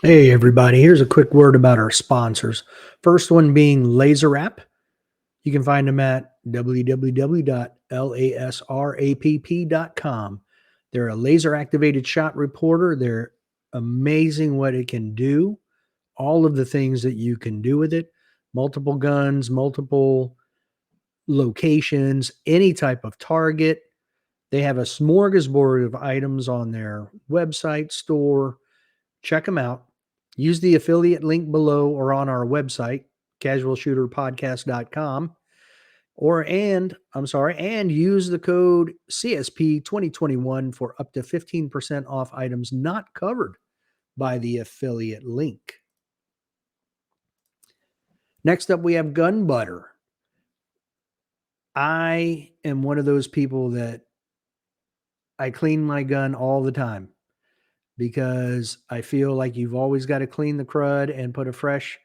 Hey, everybody. Here's a quick word about our sponsors. First one being LASRApp. You can find them at www.lasrapp.com. They're a laser activated shot reporter. They're amazing what it can do, all of the things that you can do with it, multiple guns, multiple locations, any type of target. They have a smorgasbord of items on their website store. Check them out. Use the affiliate link below or on our website, casualshooterpodcast.com, and use the code CSP 2021 for up to 15% off items not covered by the affiliate link. Next up, we have Gun Butter. I am one of those people that I clean my gun all the time because I feel like you've always got to clean the crud and put a fresh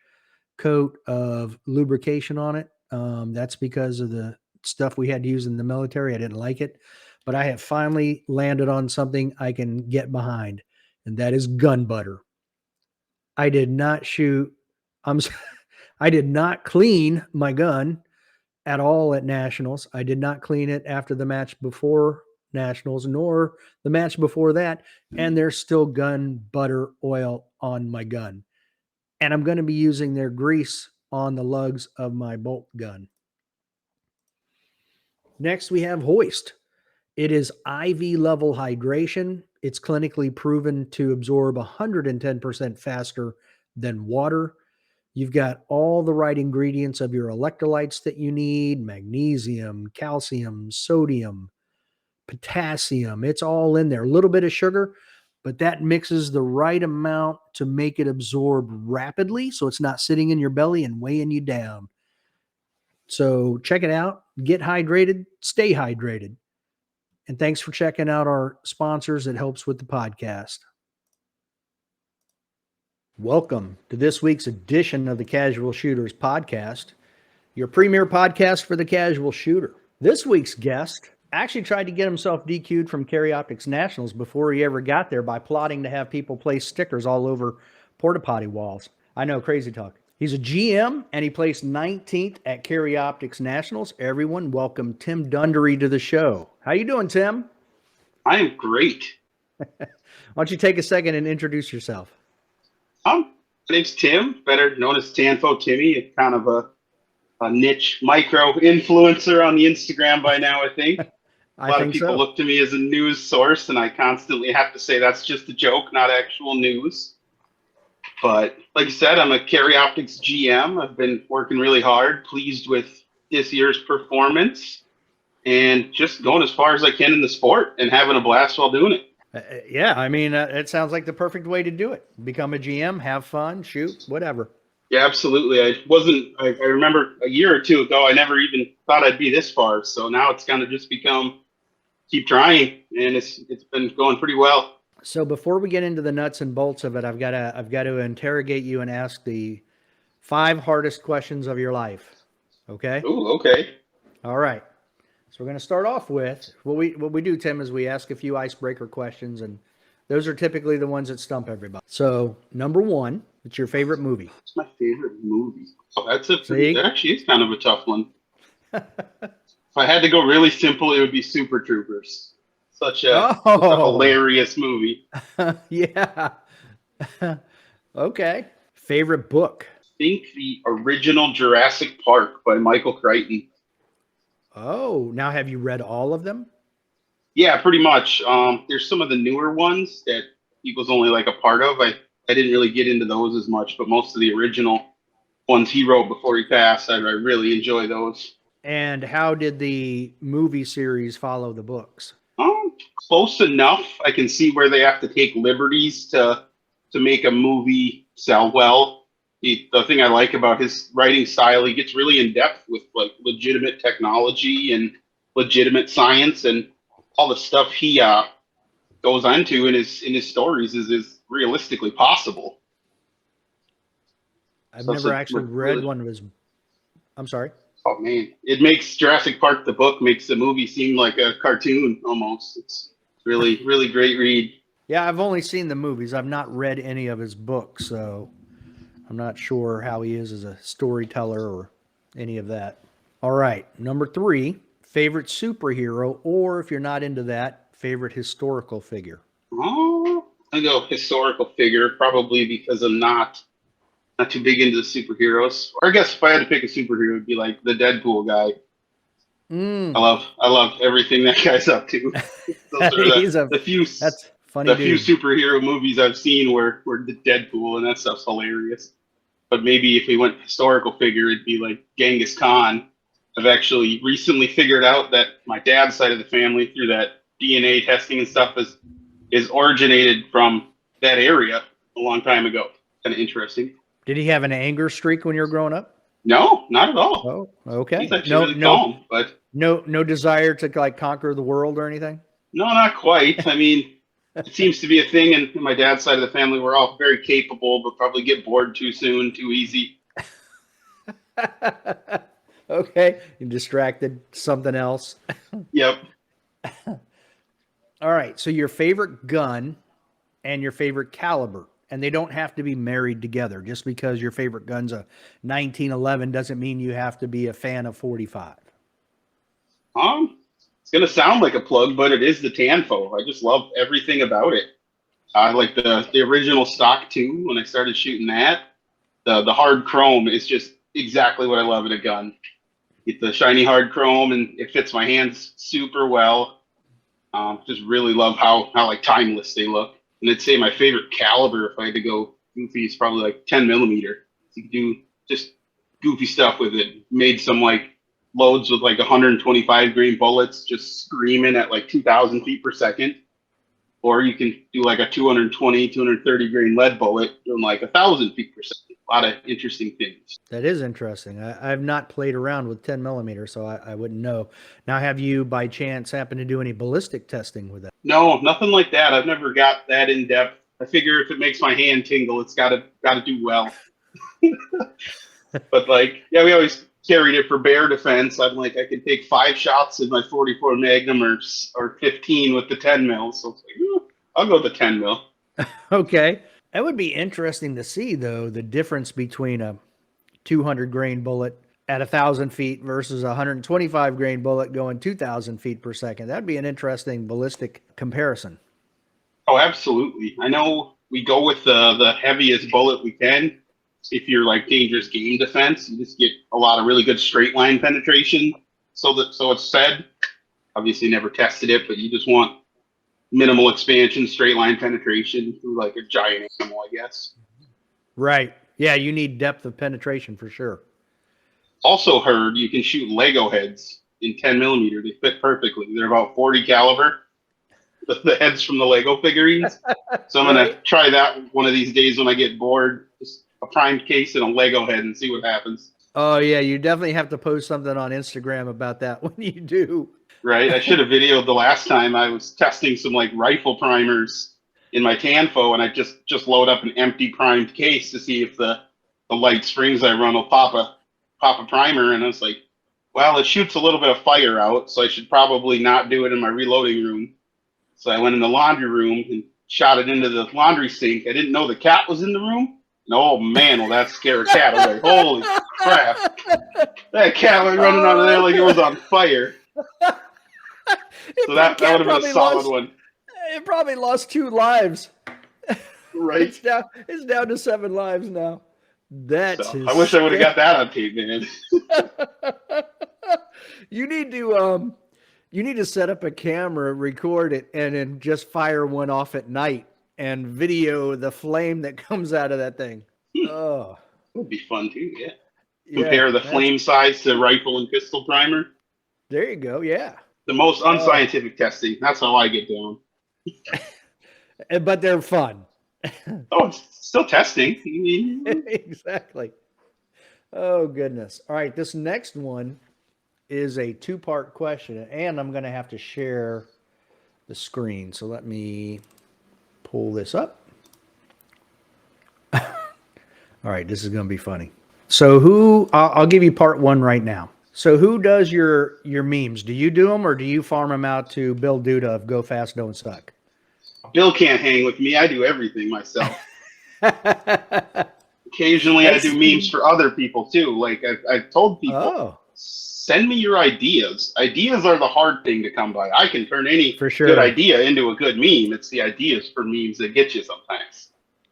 coat of lubrication on it. That's because of the stuff we had to use in the military. I didn't like it, but I have finally landed on something I can get behind, and that is gun butter. I did not shoot. I'm. I did not clean my gun at all at nationals. I did not clean it after the match before nationals, nor the match before that. And there's still gun butter oil on my gun. And I'm going to be using their grease on the lugs of my bolt gun. Next, we have HOIST. It is IV level hydration. It's clinically proven to absorb 110% faster than water. You've got all the right ingredients of your electrolytes that you need: magnesium, calcium, sodium, potassium. It's all in there. A little bit of sugar, but that mixes the right amount to make it absorb rapidly so it's not sitting in your belly and weighing you down. So check it out. Get hydrated, stay hydrated. And thanks for checking out our sponsors. It helps with the podcast. Welcome to this week's edition of the Casual Shooters podcast, your premier podcast for the casual shooter. This week's guest actually tried to get himself DQ'd from Carry Optics Nationals before he ever got there by plotting to have people place stickers all over porta potty walls. I know, crazy talk. He's a GM and he placed 19th at Carry Optics Nationals. Everyone, welcome Tim Dunderi to the show. How you doing, Tim? I am great. Why don't you take a second and introduce yourself? My name's Tim, better known as Tanfo Timmy, kind of a niche micro influencer on the Instagram by now, I think. A lot of people look to me as a news source, and I constantly have to say that's just a joke, not actual news. But like you said, I'm a Carry Optics GM. I've been working really hard, pleased with this year's performance, and just going as far as I can in the sport and having a blast while doing it. Yeah, I mean, it sounds like the perfect way to do it. Become a GM, have fun, shoot, whatever. Yeah, absolutely. I remember a year or two ago, I never even thought I'd be this far. So now it's kind of just become keep trying, and it's been going pretty well. So before we get into the nuts and bolts of it, I've got to interrogate you and ask the 5 hardest questions of your life. Okay? Ooh, okay. All right. So we're going to start off with what we do, Tim, is we ask a few icebreaker questions, and those are typically the ones that stump everybody. So number 1, what's your favorite movie? What's my favorite movie? Oh, actually, it's kind of a tough one. If I had to go really simple, it would be Super Troopers. Such a hilarious movie. Yeah. Okay. Favorite book? I think the original Jurassic Park by Michael Crichton. Oh, now have you read all of them? Yeah, pretty much. There's some of the newer ones that people's only like a part of. I didn't really get into those as much, but most of the original ones he wrote before he passed, I really enjoy those. And how did the movie series follow the books? Close enough. I can see where they have to take liberties to make a movie sell well. The thing I like about his writing style, he gets really in depth with like legitimate technology and legitimate science, and all the stuff he goes into in his stories is realistically possible. I've never actually read one of his. I'm sorry. Oh man, it makes Jurassic Park the book makes the movie seem like a cartoon almost. It's really really great read. Yeah, I've only seen the movies. I've not read any of his books, so I'm not sure how he is as a storyteller or any of that. All right, number 3, favorite superhero, or if you're not into that, favorite historical figure. Oh, I go historical figure, probably because I'm not too big into the superheroes. Or I guess if I had to pick a superhero, it would be like the Deadpool guy. I love everything that guy's up to. Those are That's funny few dude. superhero movies I've seen where the Deadpool and that stuff's hilarious. But maybe if we went historical figure, it'd be like Genghis Khan. I've actually recently figured out that my dad's side of the family, through that DNA testing and stuff, is originated from that area a long time ago. Kind of interesting. Did he have an anger streak when you were growing up? No, not at all. Oh, okay. He's actually really calm, but no desire to like conquer the world or anything? No, not quite. I mean, it seems to be a thing in my dad's side of the family. We're all very capable, but probably get bored too soon, too easy. Okay. You distracted, something else. Yep. All right. So your favorite gun and your favorite caliber, and they don't have to be married together. Just because your favorite gun's a 1911 doesn't mean you have to be a fan of 45. It's gonna sound like a plug, but it is the Tanfo. I just love everything about it. I like the original stock too. When I started shooting that, the hard chrome is just exactly what I love in a gun. Get the shiny hard chrome, and it fits my hands super well. Just really love how like timeless they look. And I'd say my favorite caliber, if I had to go goofy, is probably like 10 millimeter. You can do just goofy stuff with it. Made some like loads with like 125 grain bullets, just screaming at like 2,000 feet per second. Or you can do like a 220, 230 grain lead bullet doing like 1,000 feet per second. A lot of interesting things. That is interesting. I've not played around with 10 millimeter, so I wouldn't know. Now, have you by chance happen to do any ballistic testing with that? No, nothing like that. I've never got that in depth. I figure if it makes my hand tingle, it's gotta do well. But like, yeah, we always carried it for bear defense. I'm like, I could take 5 shots in my 44 Magnum or 15 with the 10 mil. So it's like, I'll go with the 10 mil. Okay. That would be interesting to see, though, the difference between a 200 grain bullet at 1,000 feet versus a 125 grain bullet going 2,000 feet per second. That'd be an interesting ballistic comparison. Oh, absolutely. I know we go with the heaviest bullet we can. If you're like dangerous game defense, you just get a lot of really good straight line penetration. So it's said. Obviously, never tested it, but you just want minimal expansion, straight line penetration through like a giant animal, I guess. Right. Yeah, you need depth of penetration for sure. Also heard you can shoot Lego heads in 10 millimeter. They fit perfectly. They're about 40 caliber. The heads from the Lego figurines. So I'm going to try that one of these days when I get bored. Just a primed case and a Lego head and see what happens. Oh, yeah. You definitely have to post something on Instagram about that when you do. Right. I should have videoed the last time I was testing some like rifle primers in my Tanfo, and I just load up an empty primed case to see if the light springs I run will pop a primer. And I was like, well, it shoots a little bit of fire out, so I should probably not do it in my reloading room. So I went in the laundry room and shot it into the laundry sink. I didn't know the cat was in the room. And oh man, will that scare a cat away. Holy crap. That cat went running out of there like it was on fire. So that would have been a solid one. It probably lost 2 lives. Right. It's down to 7 lives now. I wish I would have got that on tape, man. You need to set up a camera, record it, and then just fire one off at night and video the flame that comes out of that thing. Oh, that would be fun too. Yeah. Compare the flame size to rifle and pistol primer. There you go. Yeah. The most unscientific testing. That's how I get down. But they're fun. Oh, it's still testing. Exactly. Oh, goodness. All right. This next one is a 2-part question, and I'm going to have to share the screen. So let me pull this up. All right. This is going to be funny. So I'll give you part 1 right now. So who does your memes? Do you do them, or do you farm them out to Bill Duda of Go Fast, Don't Suck? Bill can't hang with me. I do everything myself. Occasionally I do memes for other people too. Like I've told people, send me your ideas. Ideas are the hard thing to come by. I can turn any good idea into a good meme. It's the ideas for memes that get you sometimes.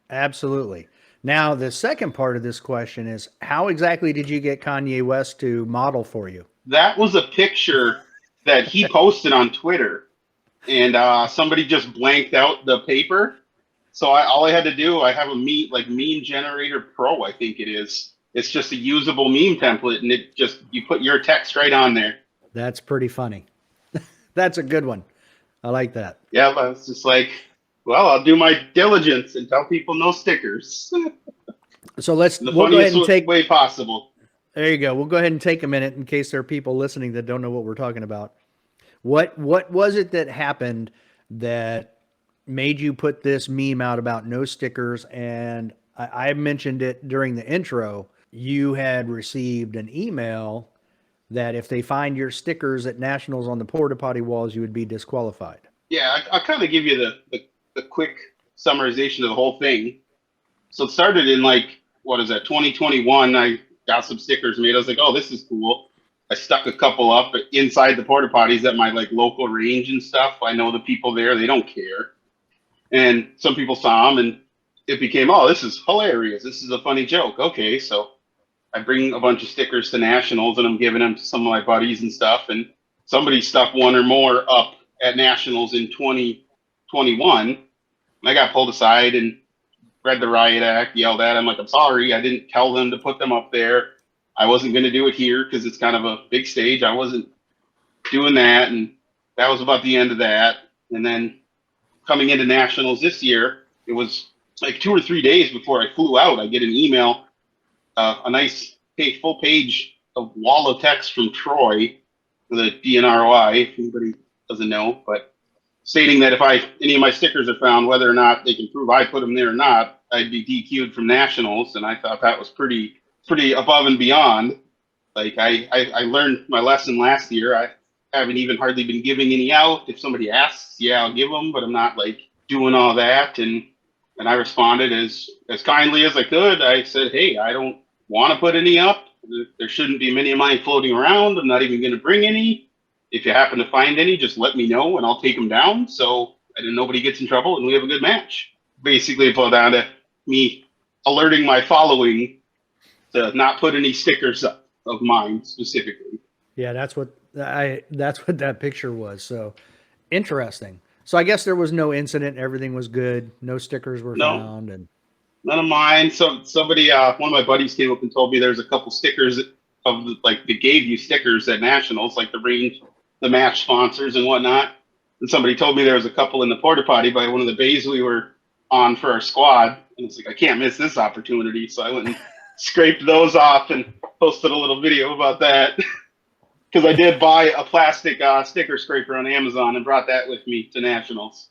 Absolutely. Now, the second part of this question is, how exactly did you get Kanye West to model for you? That was a picture that he posted on Twitter, and somebody just blanked out the paper. So all I had to do, I have a meme generator pro, I think it is. It's just a usable meme template, and you put your text right on there. That's pretty funny. That's a good one. I like that. Yeah, but it's just like, well, I'll do my diligence and tell people no stickers. So we'll go ahead and take way possible. There you go. We'll go ahead and take a minute in case there are people listening that don't know what we're talking about. What was it that happened that made you put this meme out about no stickers? And I mentioned it during the intro. You had received an email that if they find your stickers at nationals on the porta potty walls, you would be disqualified. Yeah, I'll kind of give you the quick summarization of the whole thing. So it started in 2021. I got some stickers made. I was like, oh, this is cool. I stuck a couple up inside the porta potties at my local range and stuff. I know the people there, they don't care. And some people saw them and it became, oh, this is hilarious. This is a funny joke. Okay, so I bring a bunch of stickers to nationals and I'm giving them to some of my buddies and stuff. And somebody stuck one or more up at nationals in 2021. And I got pulled aside and read the riot act, yelled at him like, I'm sorry, I didn't tell them to put them up there. I wasn't going to do it here because it's kind of a big stage. I wasn't doing that. And that was about the end of that. And then coming into nationals this year, it was like 2 or 3 days before I flew out, I get an email, a nice full page of wall of text from Troy, the DNROI, if anybody doesn't know, but stating that if any of my stickers are found, whether or not they can prove I put them there or not, I'd be DQ'd from nationals. And I thought that was pretty above and beyond. Like I learned my lesson last year. I haven't even hardly been giving any out. If somebody asks, yeah, I'll give them, but I'm not doing all that. And I responded as kindly as I could. I said, hey, I don't want to put any up. There shouldn't be many of mine floating around. I'm not even going to bring any. If you happen to find any, just let me know and I'll take them down. So nobody gets in trouble and we have a good match. Basically, it boiled down to me alerting my following to not put any stickers up of mine specifically. Yeah, that's what that picture was. So interesting. So I guess there was no incident. Everything was good. No stickers were found, and none of mine. So somebody, one of my buddies came up and told me there's a couple stickers of they gave you stickers at nationals, like the range, the match sponsors and whatnot. And somebody told me there was a couple in the porta potty by one of the bays we were on for our squad. And it's like, I can't miss this opportunity. So I went and scraped those off and posted a little video about that. Because I did buy a plastic sticker scraper on Amazon and brought that with me to nationals.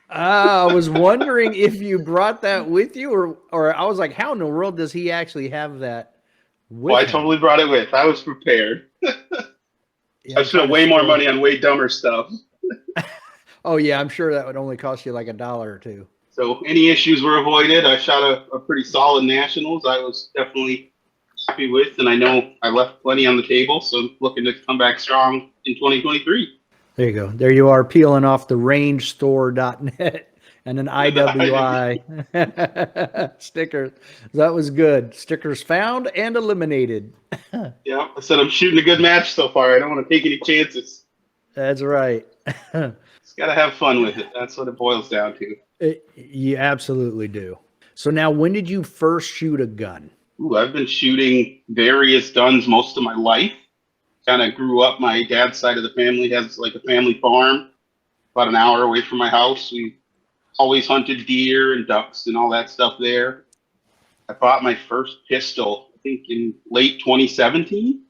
I was wondering if you brought that with you, or I was like, how in the world does he actually have that with him? I totally brought it with. I was prepared. I spent way more money on way dumber stuff. Oh, yeah, I'm sure that would only cost you like $1 or $2. So any issues were avoided. I shot a pretty solid nationals. I was definitely happy with, and I know I left plenty on the table, so I'm looking to come back strong in 2023. There you go. There you are, peeling off the rangestore.net and an IWI sticker. That was good. Stickers found and eliminated. Yeah, I said I'm shooting a good match so far. I don't want to take any chances. That's right. Just got to have fun with it. That's what it boils down to. You absolutely do. So now, when did you first shoot a gun? Ooh, I've been shooting various guns most of my life. Kind of grew up, my dad's side of the family has a family farm about an hour away from my house. We always hunted deer and ducks and all that stuff there. I bought my first pistol, I think in late 2017.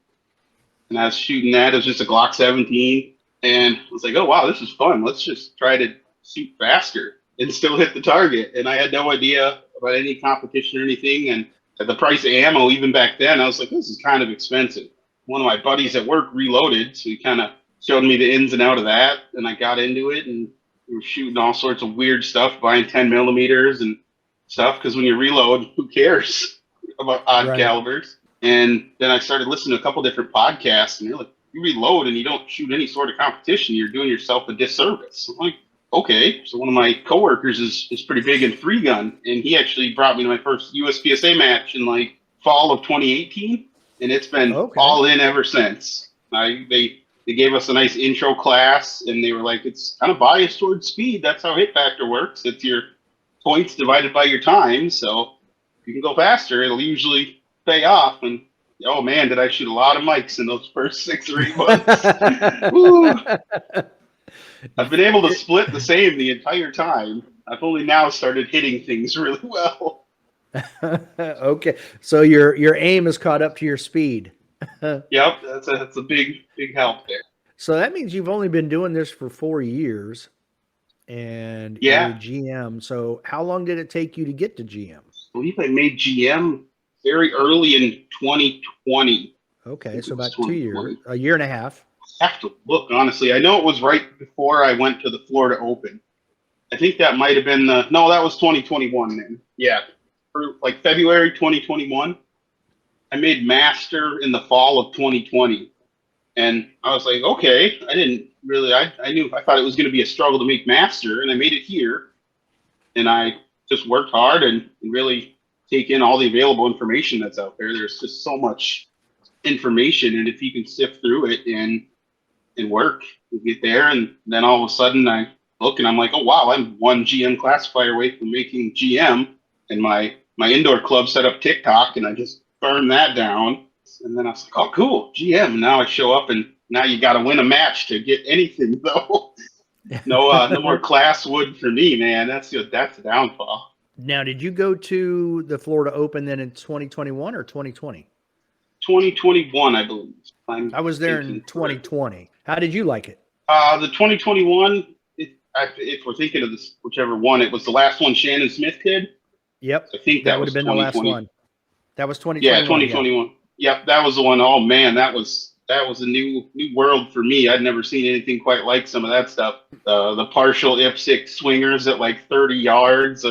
And I was shooting that. It was just a Glock 17. And I was like, oh, wow, this is fun. Let's just try to shoot faster and still hit the target. And I had no idea about any competition or anything. And at the price of ammo, even back then, I was like, this is kind of expensive. One of my buddies at work reloaded, so he kind of showed me the ins and out of that, and I got into it and We were shooting all sorts of weird stuff, buying 10 millimeters and stuff, because when you reload, who cares about odd calibers? And then I started listening to a couple different podcasts, and they're like, you reload and you don't shoot any sort of competition, you're doing yourself a disservice. I'm like, okay. So one of my coworkers is pretty big in free gun, and he actually brought me to my first USPSA match in like fall of 2018, and it's been all in ever since. They gave us a nice intro class, and they were like, it's kind of biased towards speed. That's how hit factor works. It's your points divided by your time. So if you can go faster, it'll usually pay off. And oh man, did I shoot a lot of mics in those first 6 or 8 months. I've been able to split the same the entire time. I've only now started hitting things really well. Okay, so your aim is caught up to your speed. Yep, that's a big help there. So that means you've only been doing this for 4 years, and you're GM. So how long did it take you to get to GM? I believe I made GM very early in 2020. Okay, so about 2 years, a year and a half. I have to look, honestly. I know it was right before I went to the Florida Open. I think that might have been that was 2021 then. Yeah, for like February 2021. I made master in the fall of 2020. And I was like, okay, I didn't really, I thought it was going to be a struggle to make master, and I made it here. And I just worked hard and really take in all the available information that's out there. There's just so much information, and if you can sift through it and work, you get there. And then all of a sudden I look and I'm like, oh wow, I'm 1 GM classifier away from making GM. And my indoor club set up TikTok, and I just burned that down. And then I was like, oh, cool, GM. And now I show up, and now you got to win a match to get anything, though. No more class wood for me, man. That's the downfall. Now, did you go to the Florida Open then in 2021 or 2020? 2021, I believe. I was there in 2020. How did you like it? The 2021, if we're thinking of this, whichever one, it was the last one Shannon Smith did. Yep. I think that would have been the last one. That was 2021. Yeah, 2021. Yep, that was the one. Oh man, that was a new world for me. I'd never seen anything quite like some of that stuff. The partial IPSC swingers at like 30 yards.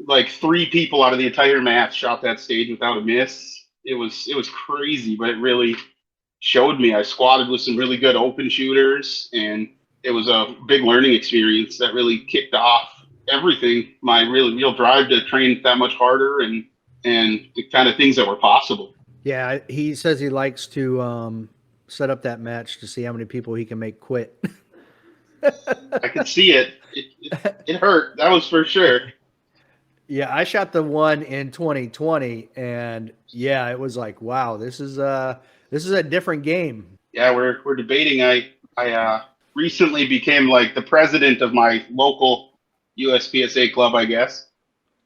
Like 3 people out of the entire match shot that stage without a miss. It was crazy, but it really showed me. I squatted with some really good open shooters, and it was a big learning experience that really kicked off everything. My real drive to train that much harder and the kind of things that were possible. Yeah, he says he likes to set up that match to see how many people he can make quit. I could see it. It hurt. That was for sure. Yeah, I shot the one in 2020, and yeah, it was like, wow, this is a different game. Yeah, we're debating. I recently became like the president of my local USPSA club, I guess.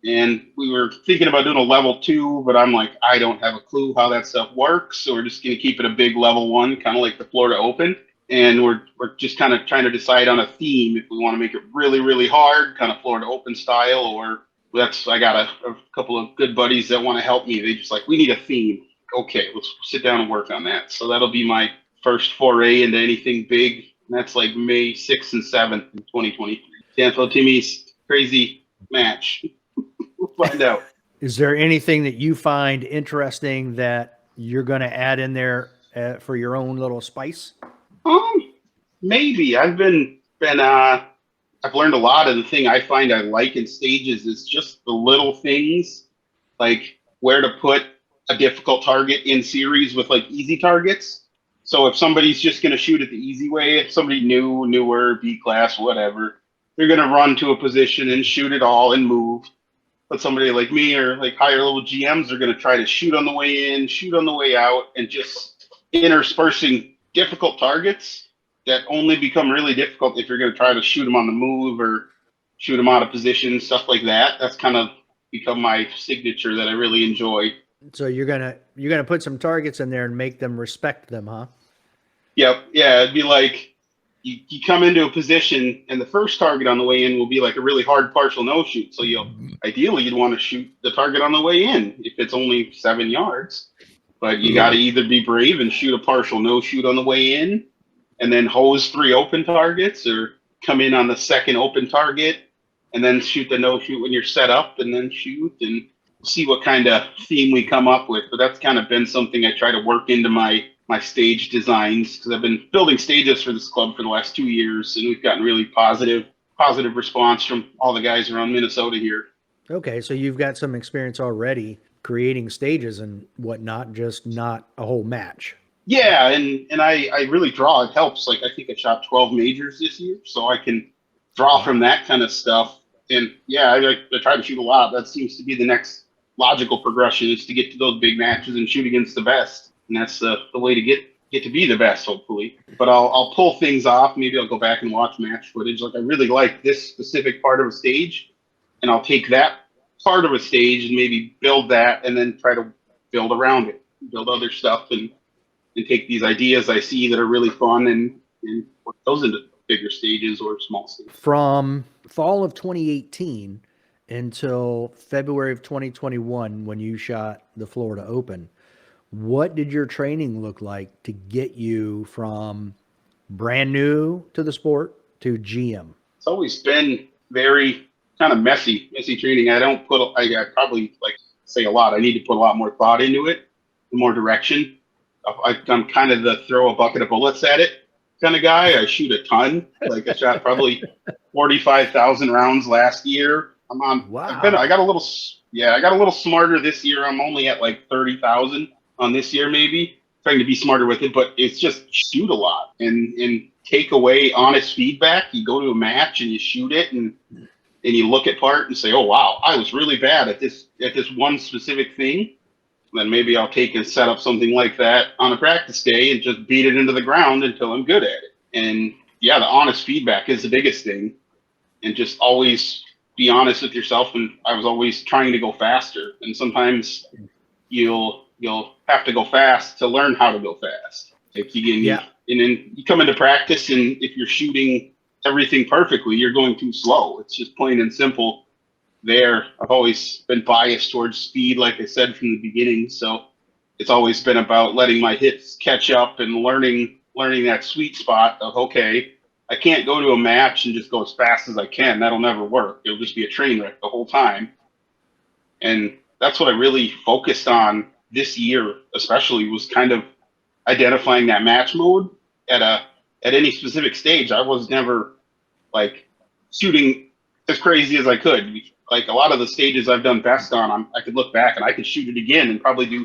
And we were thinking about doing a level 2, but I'm like, I don't have a clue how that stuff works. So we're just going to keep it a big level 1, kind of like the Florida Open. And we're just kind of trying to decide on a theme, if we want to make it really, really hard, kind of Florida Open style, or I got a couple of good buddies that want to help me. They just like, we need a theme. Okay, let's sit down and work on that. So that'll be my first foray into anything big. And that's like May 6th and 7th in 2023. Danfo Timmy's crazy match. We'll find out. Is there anything that you find interesting that you're going to add in there for your own little spice? Maybe. I've learned a lot, of the thing I find I like in stages is just the little things, like where to put a difficult target in series with like easy targets. So if somebody's just going to shoot it the easy way, if somebody newer, B class, whatever, they're going to run to a position and shoot it all and move. But somebody like me or like higher level GMs are going to try to shoot on the way in, shoot on the way out, and just interspersing difficult targets that only become really difficult if you're going to try to shoot them on the move or shoot them out of position, stuff like that. That's kind of become my signature that I really enjoy. So you're gonna put some targets in there and make them respect them, huh? Yep. Yeah, it'd be like you come into a position and the first target on the way in will be like a really hard partial no shoot. So ideally you'd want to shoot the target on the way in if it's only 7 yards. But you got to either be brave and shoot a partial no shoot on the way in and then hose 3 open targets, or come in on the second open target, and then shoot the no shoot when you're set up, and then shoot and see what kind of theme we come up with. But that's kind of been something I try to work into my stage designs, because I've been building stages for this club for the last 2 years, and we've gotten really positive response from all the guys around Minnesota here. Okay, so you've got some experience already creating stages and whatnot, just not a whole match. Yeah, and I really draw. It helps. Like, I think I shot 12 majors this year, so I can draw from that kind of stuff. And yeah, I try to shoot a lot. That seems to be the next logical progression, is to get to those big matches and shoot against the best. And that's the way to get to be the best, hopefully. But I'll pull things off. Maybe I'll go back and watch match footage. Like, I really like this specific part of a stage, and I'll take that part of a stage and maybe build that, and then try to build around it, build other stuff, and take these ideas I see that are really fun and put those into bigger stages or small stages. From fall of 2018 until February of 2021, when you shot the Florida Open, what did your training look like to get you from brand new to the sport to GM? It's always been very kind of messy training. I probably say a lot. I need to put a lot more thought into it, more direction. I'm kind of the throw a bucket of bullets at it kind of guy. I shoot a ton. Like, I shot probably 45,000 rounds last year. I'm on. Wow. I got a little smarter this year. I'm only at like 30,000 on this year, maybe. Trying to be smarter with it, but it's just shoot a lot and take away honest feedback. You go to a match and you shoot it, and you look at part and say, oh wow, I was really bad at this one specific thing. Then maybe I'll take and set up something like that on a practice day and just beat it into the ground until I'm good at it. And yeah, the honest feedback is the biggest thing. And just always be honest with yourself. And I was always trying to go faster. And sometimes you'll have to go fast to learn how to go fast. Like, and then you come into practice, and if you're shooting everything perfectly, you're going too slow. It's just plain and simple. I've always been biased towards speed, like I said from the beginning. So it's always been about letting my hits catch up and learning that sweet spot of, okay, I can't go to a match and just go as fast as I can. That'll never work. It'll just be a train wreck the whole time. And that's what I really focused on this year, especially, was kind of identifying that match mode at any specific stage. I was never like shooting as crazy as I could. Like, a lot of the stages I've done best on, I could look back and I could shoot it again and probably do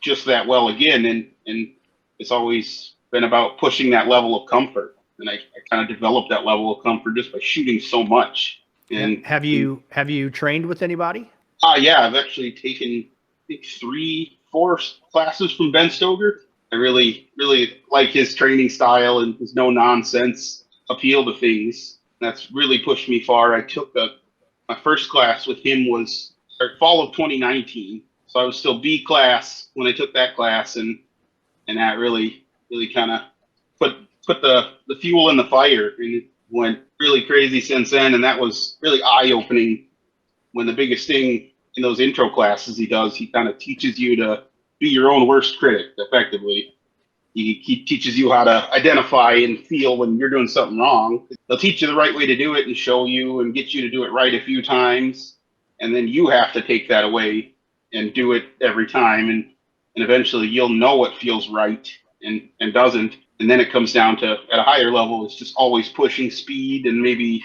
just that well again. And it's always been about pushing that level of comfort. And I kind of developed that level of comfort just by shooting so much. And have you trained with anybody? Yeah, I've actually taken, I think, 3-4 classes from Ben Stoger. I really, really like his training style and his no nonsense appeal to things. That's really pushed me far. I took my first class with him was fall of 2019. So I was still B class when I took that class, and that really, really kind of put the fuel in the fire, and it went really crazy since then. And that was really eye-opening. When the biggest thing in those intro classes he kind of teaches you to be your own worst critic, effectively. He teaches you how to identify and feel when you're doing something wrong. They'll teach you the right way to do it and show you and get you to do it right a few times. And then you have to take that away and do it every time. And eventually you'll know what feels right and doesn't. And then it comes down to, at a higher level, it's just always pushing speed and maybe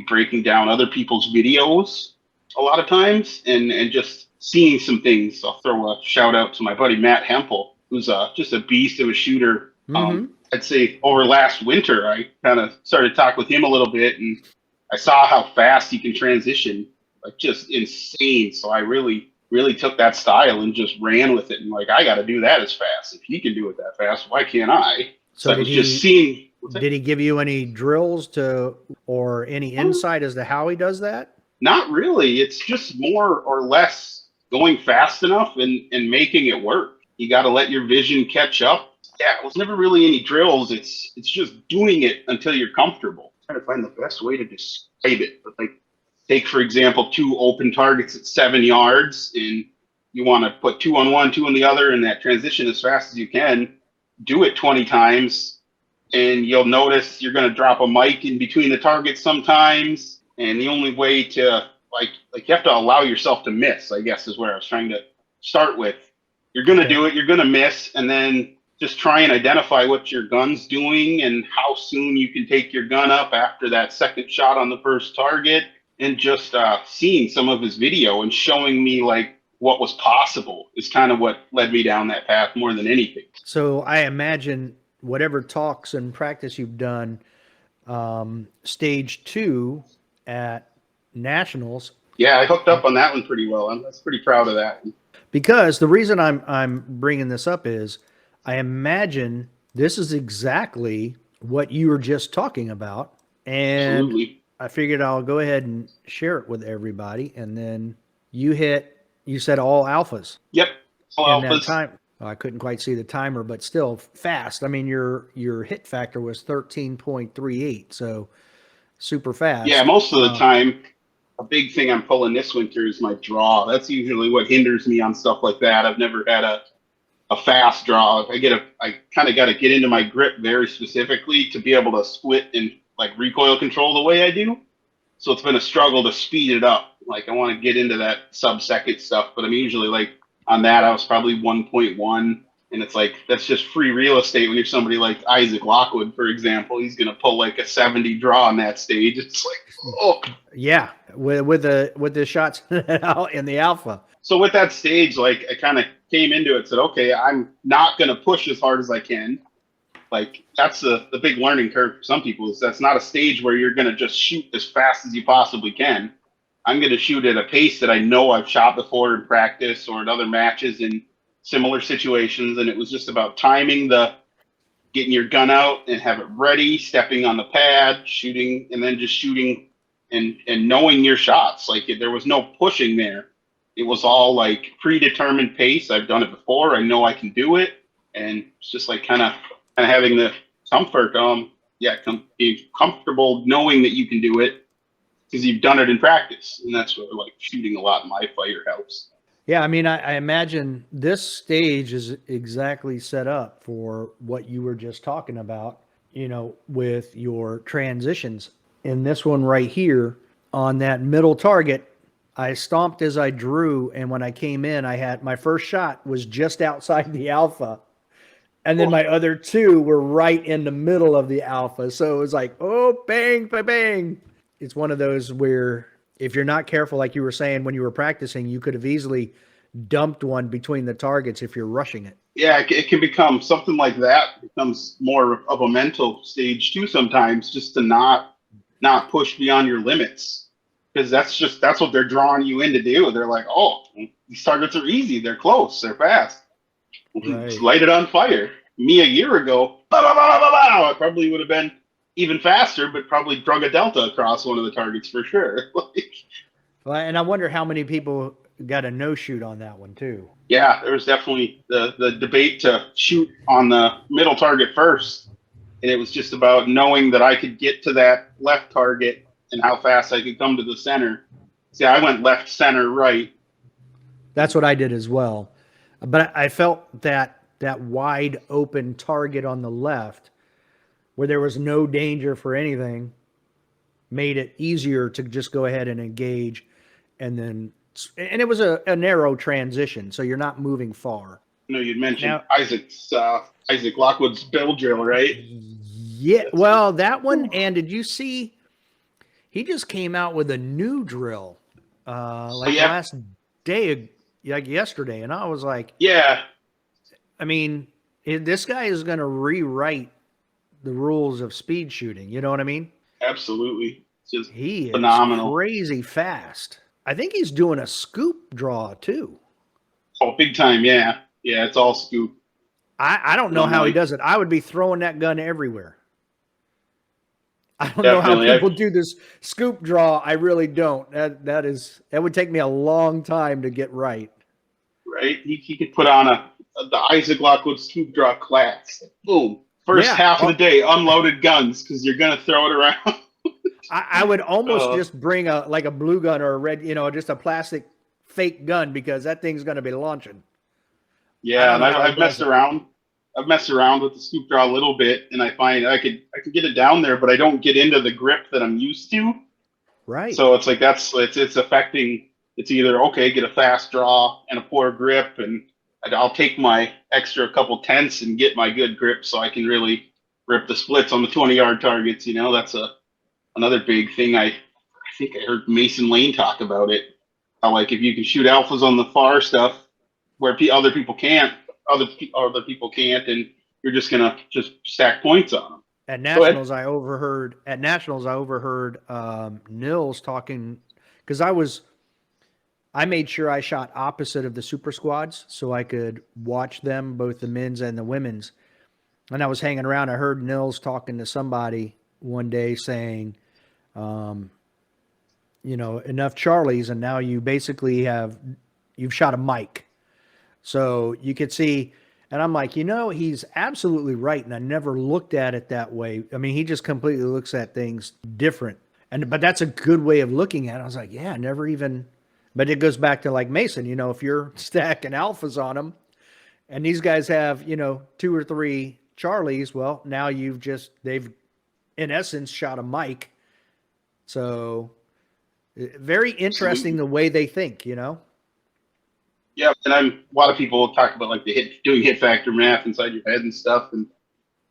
breaking down other people's videos a lot of times and just seeing some things. I'll throw a shout out to my buddy Matt Hempel, who's just a beast of a shooter. Mm-hmm. I'd say over last winter, I kind of started to talk with him a little bit, and I saw how fast he can transition, like just insane. So I really, really took that style and just ran with it. And like, I got to do that as fast. If he can do it that fast, why can't I? So I was just seeing. Did he give you any drills or any insight as to how he does that? Not really. It's just more or less going fast enough and making it work. You got to let your vision catch up. Yeah, it was never really any drills. It's just doing it until you're comfortable. I'm trying to find the best way to describe it. But like, take, for example, 2 open targets at 7 yards, and you want to put 2 on one, 2 on the other, and that transition as fast as you can. Do it 20 times and you'll notice you're going to drop a mic in between the targets sometimes. And the only way to like you have to allow yourself to miss, I guess, is where I was trying to start with. You're going to do it, you're going to miss, and then just try and identify what your gun's doing and how soon you can take your gun up after that second shot on the first target. And just seeing some of his video and showing me like what was possible is kind of what led me down that path more than anything. So I imagine whatever talks and practice you've done, stage 2 at nationals. Yeah, I hooked up on that one pretty well. I'm pretty proud of that. Because the reason I'm bringing this up is I imagine this is exactly what you were just talking about. And absolutely. I figured I'll go ahead and share it with everybody. And then you said all alphas. Yep. All alphas. That time, I couldn't quite see the timer, but still fast. I mean, your hit factor was 13.38. So super fast. Yeah. Most of the time, a big thing I'm pulling this winter is my draw. That's usually what hinders me on stuff like that. I've never had a fast draw. I kind of got to get into my grip very specifically to be able to split and like recoil control the way I do. So it's been a struggle to speed it up. Like I want to get into that sub-second stuff, but I'm usually like on that, I was probably 1.1. And it's like, that's just free real estate when you're somebody like Isaac Lockwood, for example. He's going to pull like a 70 draw on that stage. It's like, oh. Yeah, with the shots out in the alpha. So with that stage, like I kind of came into it, said, okay, I'm not going to push as hard as I can. Like that's the big learning curve for some people is that's not a stage where you're going to just shoot as fast as you possibly can. I'm going to shoot at a pace that I know I've shot before in practice or in other matches in similar situations. And it was just about timing getting your gun out and have it ready, stepping on the pad, shooting, and then just shooting and knowing your shots. Like there was no pushing there. It was all like predetermined pace. I've done it before. I know I can do it. And it's just like kind of having the comfort, being comfortable knowing that you can do it because you've done it in practice. And that's where like shooting a lot in my fire helps. Yeah, I mean, I imagine this stage is exactly set up for what you were just talking about, with your transitions. In this one right here, on that middle target, I stomped as I drew, and when I came in, my first shot was just outside the alpha. And then my other two were right in the middle of the alpha. So it was like, oh, bang, bang, bang. It's one of those where if you're not careful, like you were saying when you were practicing, you could have easily dumped one between the targets if you're rushing it. Yeah, it can become something like that. It becomes more of a mental stage too sometimes, just to not push beyond your limits. Because that's what they're drawing you in to do. They're like, oh, these targets are easy. They're close. They're fast. Right. Just light it on fire. Me a year ago, I probably would have been even faster, but probably drug a delta across one of the targets for sure. Well, and I wonder how many people got a no shoot on that one too. Yeah, there was definitely the debate to shoot on the middle target first, and it was just about knowing that I could get to that left target and how fast I could come to the center. See, I went left, center, right. That's what I did as well. But I felt that wide open target on the left where there was no danger for anything made it easier to just go ahead and engage. And it was a narrow transition, so you're not moving far. You'd mentioned Isaac Lockwood's bill drill, right? Yeah, well, that one, and did you see he just came out with a new drill last day, like yesterday, and I was like, yeah. I mean, this guy is going to rewrite the rules of speed shooting. You know what I mean? Absolutely. Just he phenomenal. Is crazy fast. I think he's doing a scoop draw too. Oh, big time. Yeah. Yeah. It's all scoop. I don't know how he does it. I would be throwing that gun everywhere. I don't know how people do this scoop draw. I really don't. That would take me a long time to get right. Right. He could put on the Isaac Lockwood scoop draw class. Boom. First half of the day, unloaded guns because you're gonna throw it around. I would almost just bring a blue gun or a red, just a plastic fake gun because that thing's gonna be launching. Yeah, and I've messed around I've messed around with the scoop draw a little bit, and I find I could get it down there, but I don't get into the grip that I'm used to. Right. So it's like it's affecting. It's either okay, get a fast draw and a poor grip, and I'll take my extra couple tenths and get my good grip so I can really rip the splits on the 20-yard targets. You know, that's another big thing. I think I heard Mason Lane talk about it. How like if you can shoot alphas on the far stuff where other people can't, other people can't, and you're just gonna just stack points on them. At nationals, I overheard Nils talking, because I made sure I shot opposite of the super squads so I could watch them, both the men's and the women's. And I was hanging around. I heard Nils talking to somebody one day saying, you know, enough Charlies, and now you basically you've shot a mic. So you could see, and I'm like, you know, he's absolutely right. And I never looked at it that way. I mean, he just completely looks at things different. But that's a good way of looking at it. I was like, yeah, never even, but it goes back to like Mason, you know, if you're stacking alphas on them and these guys have, you know, 2 or 3 Charlies, well, now they've in essence shot a mic. So very interesting the way they think, you know? Yeah, and a lot of people talk about like doing hit factor math inside your head and stuff, and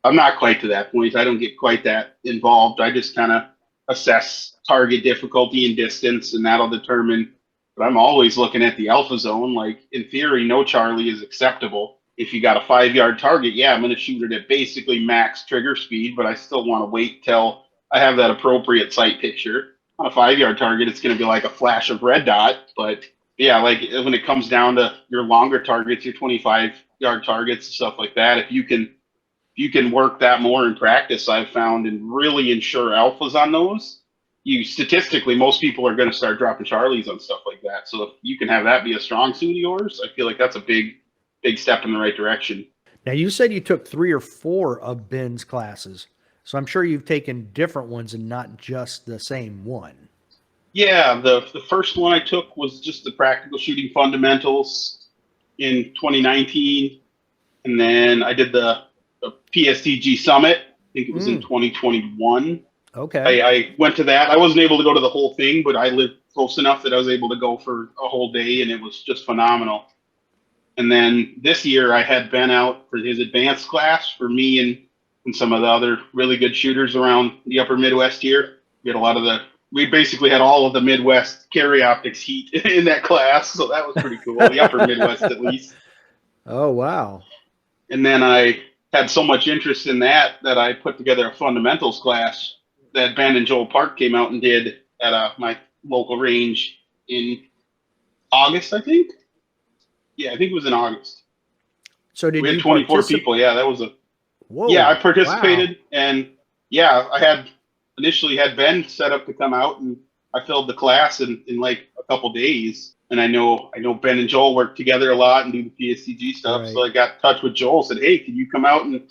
I'm not quite to that point. I don't get quite that involved. I just kind of assess target difficulty and distance, and that'll determine. But I'm always looking at the alpha zone. Like in theory, no Charlie is acceptable. If you got a 5-yard target, yeah, I'm going to shoot it at basically max trigger speed, but I still want to wait till I have that appropriate sight picture. On a 5-yard target, it's going to be like a flash of red dot, but yeah, like when it comes down to your longer targets, your 25-yard targets, stuff like that, if you can work that more in practice, I've found, and really ensure alphas on those, statistically, most people are going to start dropping Charlies on stuff like that. So if you can have that be a strong suit of yours, I feel like that's a big step in the right direction. Now, you said you took 3 or 4 of Ben's classes, so I'm sure you've taken different ones and not just the same one. Yeah, the first one I took was just the practical shooting fundamentals in 2019, and then I did the PSTG Summit. I think it was in 2021. Okay. I went to that. I wasn't able to go to the whole thing, but I lived close enough that I was able to go for a whole day, and it was just phenomenal. And then this year I had Ben out for his advanced class for me and some of the other really good shooters around the upper Midwest here. We basically had all of the Midwest carry optics heat in that class, so that was pretty cool. The upper Midwest, at least. Oh, wow. And then I had so much interest in that I put together a fundamentals class that Ben and Joel Park came out and did at my local range in August, I think. Yeah, I think it was in August. So we had 24 people. Yeah, that was Whoa, yeah, I participated, wow. and yeah, I initially had Ben set up to come out, and I filled the class in like a couple days. And I know Ben and Joel work together a lot and do the PSTG stuff. Right. So I got in touch with Joel, said, hey, can you come out, and if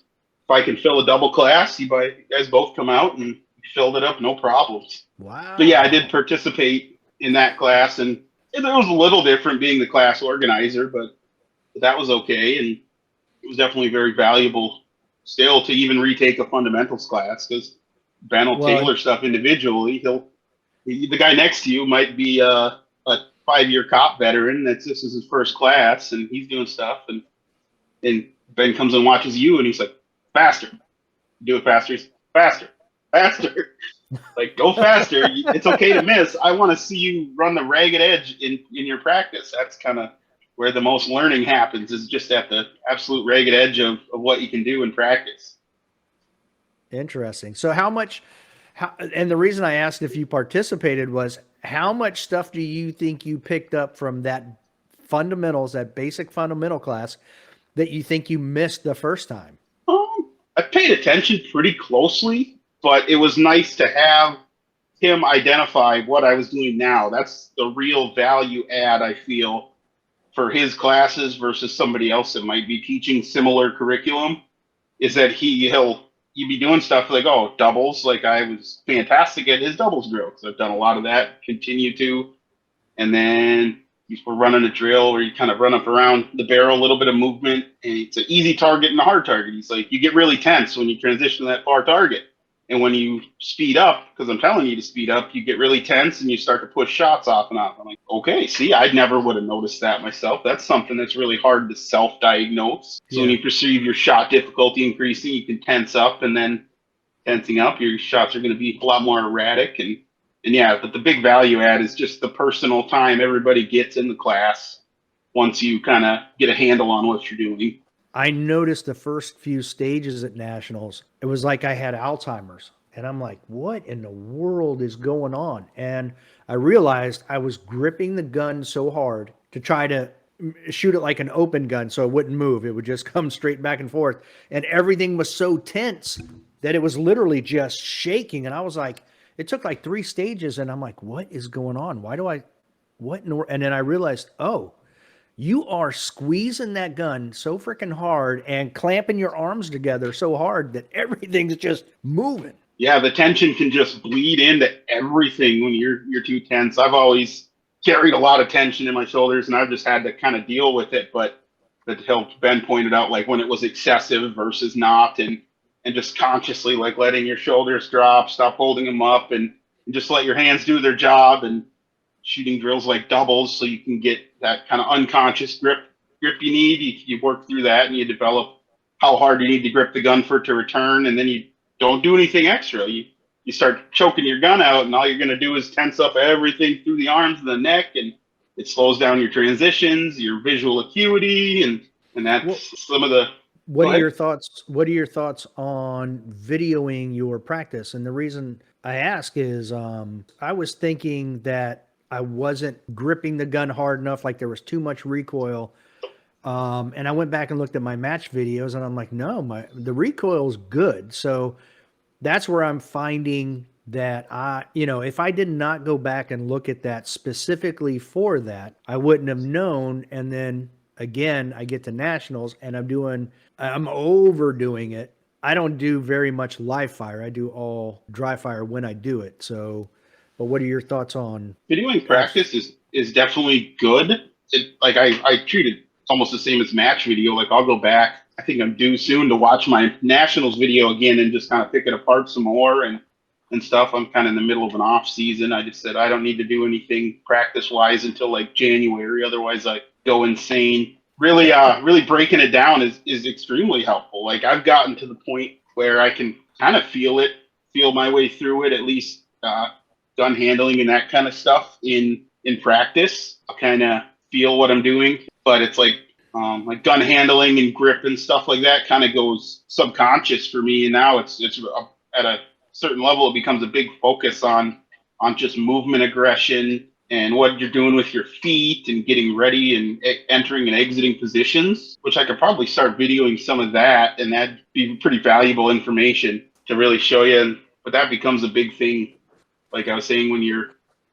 I can fill a double class, you guys both come out, and filled it up, no problems. Wow. So yeah, I did participate in that class, and it was a little different being the class organizer, but that was okay. And it was definitely very valuable still to even retake a fundamentals class, because Ben will tailor stuff individually. The guy next to you might be a 5-year cop veteran this is his first class, and he's doing stuff, and Ben comes and watches you, and he's like, faster, do it faster, faster. Like, go faster. It's okay to miss. I want to see you run the ragged edge in your practice. That's kind of where the most learning happens, is just at the absolute ragged edge of what you can do in practice. Interesting. So and the reason I asked if you participated was, how much stuff do you think you picked up from that basic fundamental class, that you think you missed the first time? I paid attention pretty closely, but it was nice to have him identify what I was doing now. That's the real value add, I feel, for his classes versus somebody else that might be teaching similar curriculum, is that you'd be doing stuff like, oh, doubles. Like, I was fantastic at his doubles drill, because I've done a lot of that, continue to. And then we're running a drill where you kind of run up around the barrel, a little bit of movement, and it's an easy target and a hard target. He's like, you get really tense when you transition to that far target. And when you speed up, because I'm telling you to speed up, you get really tense and you start to push shots off and off. I'm like, okay, see, I never would have noticed that myself. That's something that's really hard to self-diagnose. So when you perceive your shot difficulty increasing, you can tense up, and then tensing up, your shots are going to be a lot more erratic. And yeah, but the big value add is just the personal time everybody gets in the class once you kind of get a handle on what you're doing. I noticed the first few stages at Nationals, it was like I had Alzheimer's. And I'm like, what in the world is going on? And I realized I was gripping the gun so hard to try to shoot it like an open gun so it wouldn't move. It would just come straight back and forth. And everything was so tense that it was literally just shaking. And I was like, it took like 3 stages. And I'm like, what is going on? Why do I, what? And then I realized, oh, you are squeezing that gun so freaking hard and clamping your arms together so hard that everything's just moving. Yeah, the tension can just bleed into everything when you're too tense. I've always carried a lot of tension in my shoulders, and I've just had to kind of deal with it. But that helped. Ben pointed out like when it was excessive versus not, and just consciously like letting your shoulders drop, stop holding them up, and just let your hands do their job, and shooting drills like doubles so you can get that kind of unconscious grip you need. You work through that, and you develop how hard you need to grip the gun for it to return, and then you don't do anything extra. You start choking your gun out, and all you're going to do is tense up everything through the arms and the neck, and it slows down your transitions, your visual acuity, and that's some of the. What are your thoughts? What are your thoughts on videoing your practice? And the reason I ask is I was thinking that I wasn't gripping the gun hard enough, like there was too much recoil. And I went back and looked at my match videos, and I'm like, no, the recoil is good. So that's where I'm finding that if I did not go back and look at that specifically for that, I wouldn't have known. And then again, I get to Nationals and I'm overdoing it. I don't do very much live fire. I do all dry fire when I do it. So, but what are your thoughts on videoing practice? Is definitely good. I treat it almost the same as match video. Like I'll go back. I think I'm due soon to watch my Nationals video again and just kind of pick it apart some more and stuff. I'm kind of in the middle of an off season. I just said I don't need to do anything practice wise until like January. Otherwise I go insane. Really breaking it down is extremely helpful. Like I've gotten to the point where I can kind of feel my way through it, at least gun handling and that kind of stuff in practice. I'll kind of feel what I'm doing, but it's like gun handling and grip and stuff like that kind of goes subconscious for me. And now it's at a certain level, it becomes a big focus on just movement aggression and what you're doing with your feet and getting ready and entering and exiting positions, which I could probably start videoing some of that, and that'd be pretty valuable information to really show you. But that becomes a big thing. Like I was saying, when you're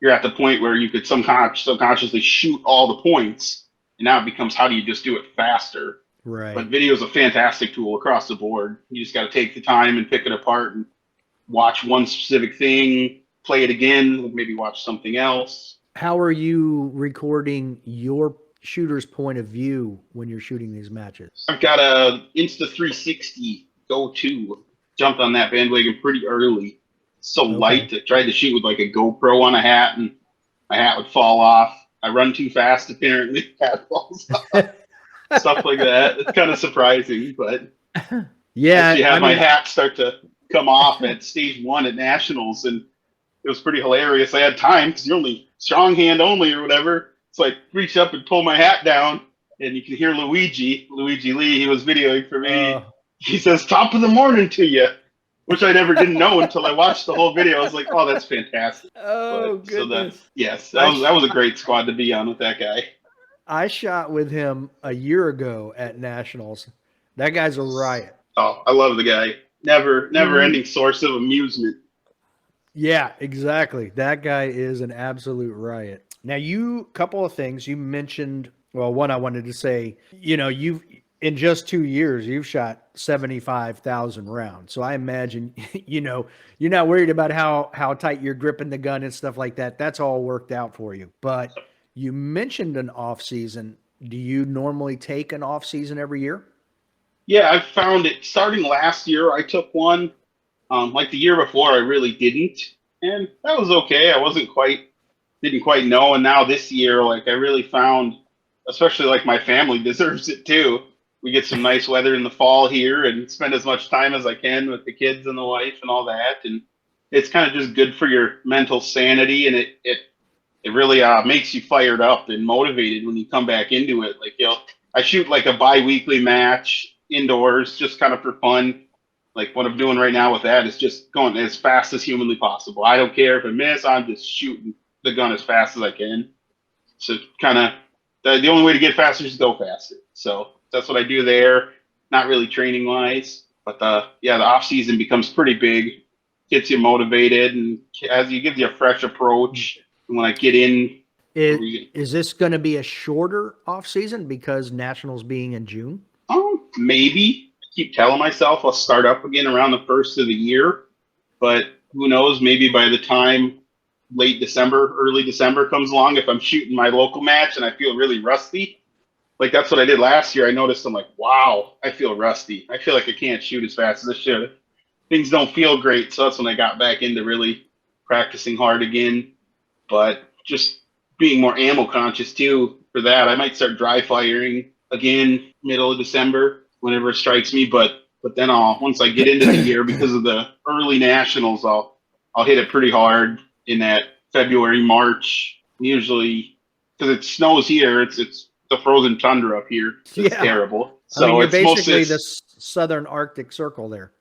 at the point where you could subconsciously shoot all the points, and now it becomes how do you just do it faster? Right. But video is a fantastic tool across the board. You just got to take the time and pick it apart and watch one specific thing, play it again, maybe watch something else. How are you recording your shooter's point of view when you're shooting these matches? I've got a Insta360 Go 2. Jumped on that bandwagon pretty early. So light. I tried to shoot with like a GoPro on a hat, and my hat would fall off. I run too fast, apparently. Hat falls off. Stuff like that. It's kind of surprising, but yeah, you have my hat start to come off at stage 1 at Nationals, and it was pretty hilarious. I had time because you're only strong hand only or whatever. So I reached up and pulled my hat down, and you can hear Luigi Lee. He was videoing for me. He says, "Top of the morning to you," which I never didn't know until I watched the whole video. I was like, "Oh, that's fantastic." Goodness. So that was a great squad to be on with that guy. I shot with him a year ago at Nationals. That guy's a riot. Oh, I love the guy. Never ending source of amusement. Yeah, exactly. That guy is an absolute riot. Now, couple of things you mentioned. Well, one I wanted to say, you've in just 2 years, you've shot 75,000 rounds. So I imagine, you're not worried about how tight you're gripping the gun and stuff like that. That's all worked out for you. But You mentioned an off season. Do you normally take an off season every year? Yeah, I found it starting last year. I took one. Like the year before, I really didn't, and that was okay. Didn't quite know, and now this year, like I really found, especially like my family deserves it too. We get some nice weather in the fall here, and spend as much time as I can with the kids and the wife and all that, and it's kind of just good for your mental sanity, and it really makes you fired up and motivated when you come back into it. Like, I shoot like a bi-weekly match indoors, just kind of for fun. Like what I'm doing right now with that is just going as fast as humanly possible. I don't care if I miss, I'm just shooting the gun as fast as I can. So kind of the only way to get faster is to go faster. So that's what I do there. Not really training wise, but the off season becomes pretty big, gets you motivated, and as you gives you a fresh approach. And when I get in, is this going to be a shorter off season because Nationals being in June? Maybe. Keep telling myself I'll start up again around the first of the year, but who knows? Maybe by the time late December, early December comes along, if I'm shooting my local match and I feel really rusty, like that's what I did last year. I noticed I'm like, wow, I feel rusty. I feel like I can't shoot as fast as I should. Things don't feel great. So that's when I got back into really practicing hard again, but just being more ammo conscious too for that. I might start dry firing again middle of December whenever it strikes me, but then once I get into the year, because of the early nationals, I'll hit it pretty hard in that February, March, usually because it snows here. It's the frozen tundra up here. It's terrible. So I mean, you're it's basically the southern Arctic Circle there.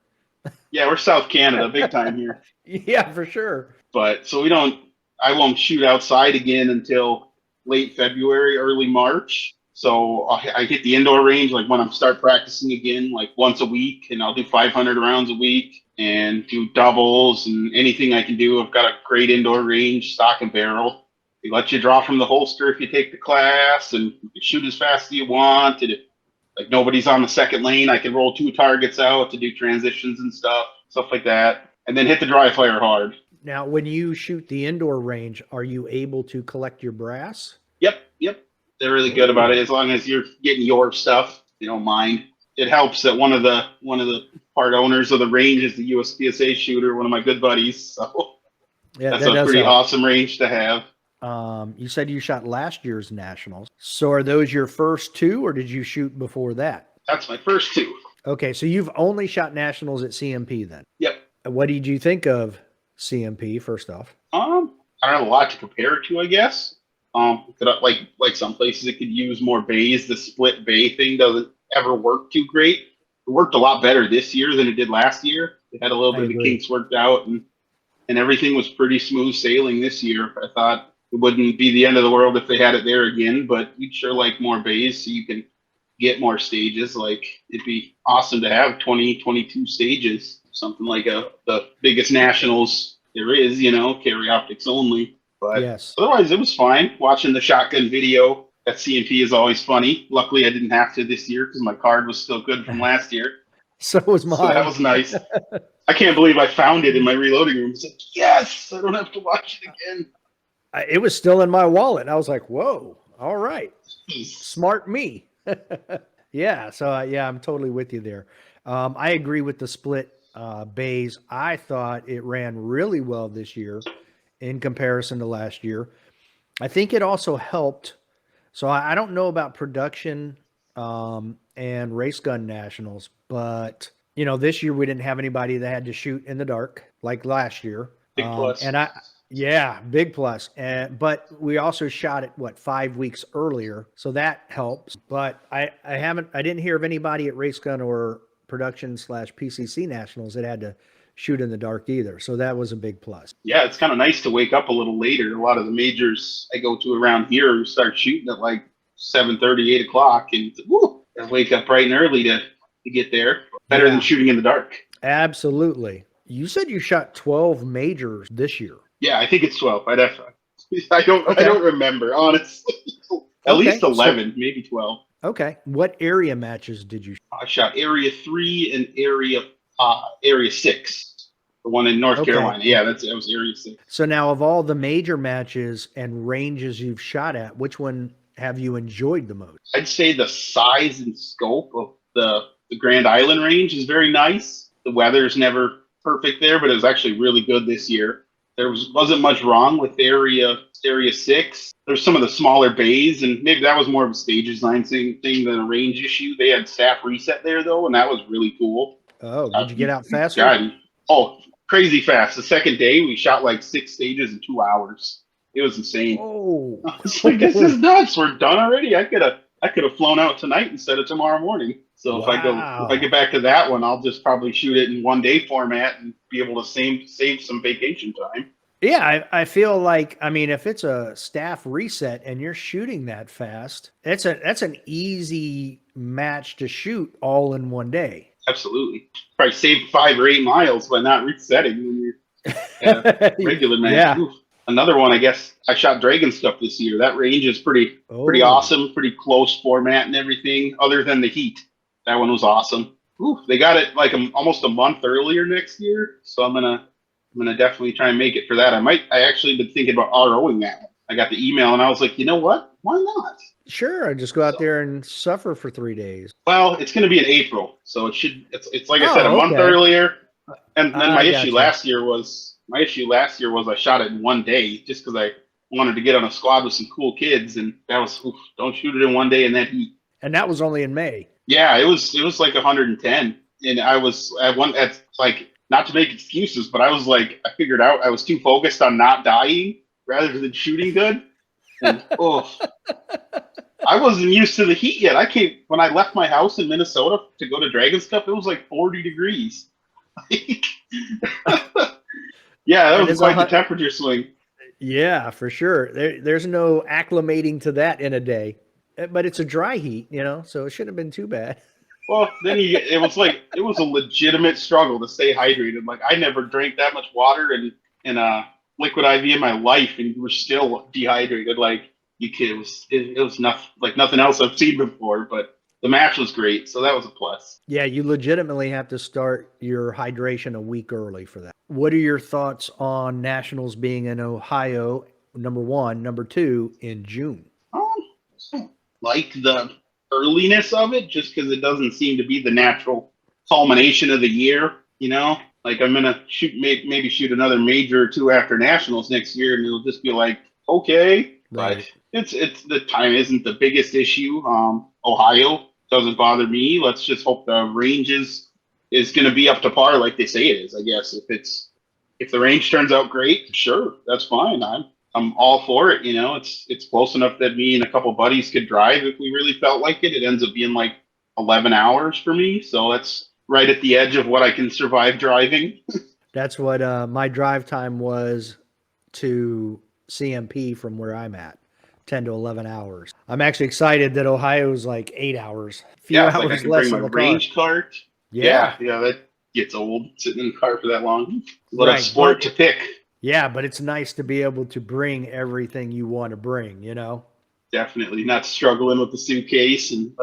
Yeah, we're South Canada, big time here. Yeah, for sure. But so I won't shoot outside again until late February, early March. So I hit the indoor range like when I start practicing again, like once a week, and I'll do 500 rounds a week and do doubles and anything I can do. I've got a great indoor range, stock and barrel. They let you draw from the holster if you take the class, and you can shoot as fast as you want. And if like nobody's on the second lane, I can roll 2 targets out to do transitions and stuff like that, and then hit the dry fire hard. Now, when you shoot the indoor range, are you able to collect your brass? Yep. They're really good about it as long as you're getting your stuff. You don't mind. It helps that one of the part owners of the range is the USPSA shooter, one of my good buddies. So yeah, that's a pretty awesome range to have. You said you shot last year's nationals. So are those your first 2, or did you shoot before that? That's my first 2. Okay, so you've only shot nationals at CMP then? Yep. What did you think of CMP first off? I don't have a lot to compare it to, I guess. Like some places it could use more bays. The split bay thing doesn't ever work too great. It worked a lot better this year than it did last year. It had a little bit of the kinks worked out, and everything was pretty smooth sailing this year. I thought it wouldn't be the end of the world if they had it there again, but we'd sure like more bays so you can get more stages. Like it'd be awesome to have 20, 22 stages, something like the biggest nationals there is, carry optics only. But otherwise, it was fine. Watching the shotgun video at CMP is always funny. Luckily, I didn't have to this year because my card was still good from last year. So was mine. So that was nice. I can't believe I found it in my reloading room. It's like, yes, I don't have to watch it again. It was still in my wallet. I was like, whoa, all right. Smart me. Yeah, so I'm totally with you there. I agree with the split bays. I thought it ran really well this year in comparison to last year. I think it also helped. So I don't know about production and race gun nationals, but this year we didn't have anybody that had to shoot in the dark like last year. Big plus. Big plus. But we also shot it 5 weeks earlier, so that helps. But I didn't hear of anybody at race gun or production / PCC nationals that had to shoot in the dark either. So that was a big plus. Yeah, it's kind of nice to wake up a little later. A lot of the majors I go to around here start shooting at like 7:30, 8 o'clock, and I wake up bright and early to get there. Better than shooting in the dark. Absolutely. You said you shot 12 majors this year. Yeah, I think it's 12. I don't remember, honestly. At least 11, maybe 12. Okay. What area matches did you shoot? I shot area 3 and area 6. The one in North Okay. Carolina. Yeah, that was Area 6. So now, of all the major matches and ranges you've shot at, which one have you enjoyed the most? I'd say the size and scope of the Grand Island range is very nice. The weather's never perfect there, but it was actually really good this year. There wasn't much wrong with Area 6. There's some of the smaller bays, and maybe that was more of a stage design thing than a range issue. They had staff reset there, though, and that was really cool. Oh, did you get out faster? God, crazy fast. The second day, we shot like 6 stages in 2 hours. It was insane. Oh, I was like, this is nuts. We're done already. I could have flown out tonight instead of tomorrow morning. So if I get back to that one, I'll just probably shoot it in 1-day format and be able to save some vacation time. Yeah, I feel like, I mean, if it's a staff reset and you're shooting that fast, that's an easy match to shoot all in 1 day. Absolutely. Probably save 5 or 8 miles by not resetting when you're regular match. Yeah. Oof. Another one, I guess, I shot Dragon Stuff this year. That range is pretty awesome, pretty close format and everything, other than the heat. That one was awesome. Ooh, they got it like almost a month earlier next year, so I'm gonna definitely try and make it for that. I actually been thinking about ROing that one. I got the email and I was like, you know what? Why not? Sure, just go out there and suffer for 3 days. Well, it's going to be in April, so it's like I said, a month earlier. And then my issue last year was I shot it in 1 day just because I wanted to get on a squad with some cool kids, and that was don't shoot it in 1 day in that heat. And that was only in May. Yeah, it was like 110, and at like, not to make excuses, but I was like, I figured out I was too focused on not dying rather than shooting good. And I wasn't used to the heat yet. When I left my house in Minnesota to go to Dragon Stuff, it was like 40 degrees. Yeah, that was quite the temperature swing. Yeah, for sure. There's no acclimating to that in a day, but it's a dry heat, so it shouldn't have been too bad. Well, then it was a legitimate struggle to stay hydrated. Like, I never drank that much water and liquid IV in my life, and we're still dehydrated. Like, it was nothing else I've seen before. But the match was great, so that was a plus. Yeah, you legitimately have to start your hydration a week early for that. What are your thoughts on nationals being in Ohio? Number one, number two, in June. Like the earliness of it, just because it doesn't seem to be the natural culmination of the year. Like, I'm gonna maybe shoot another major or two after nationals next year, and it'll just be like, okay. Right. But it's the time isn't the biggest issue. Ohio doesn't bother me. Let's just hope the range is going to be up to par like they say it is. I guess if the range turns out great, sure, that's fine. I'm all for it. It's close enough that me and a couple buddies could drive if we really felt like it. It ends up being like 11 hours for me, so that's right at the edge of what I can survive driving. That's what my drive time was to CMP from where I'm at, 10 to 11 hours. I'm actually excited that Ohio's like 8 hours. Hours like I can less bring my range cart. Yeah, that gets old sitting in the car for that long. What a sport to pick. Yeah, but it's nice to be able to bring everything you want to bring, Definitely not struggling with the suitcase, and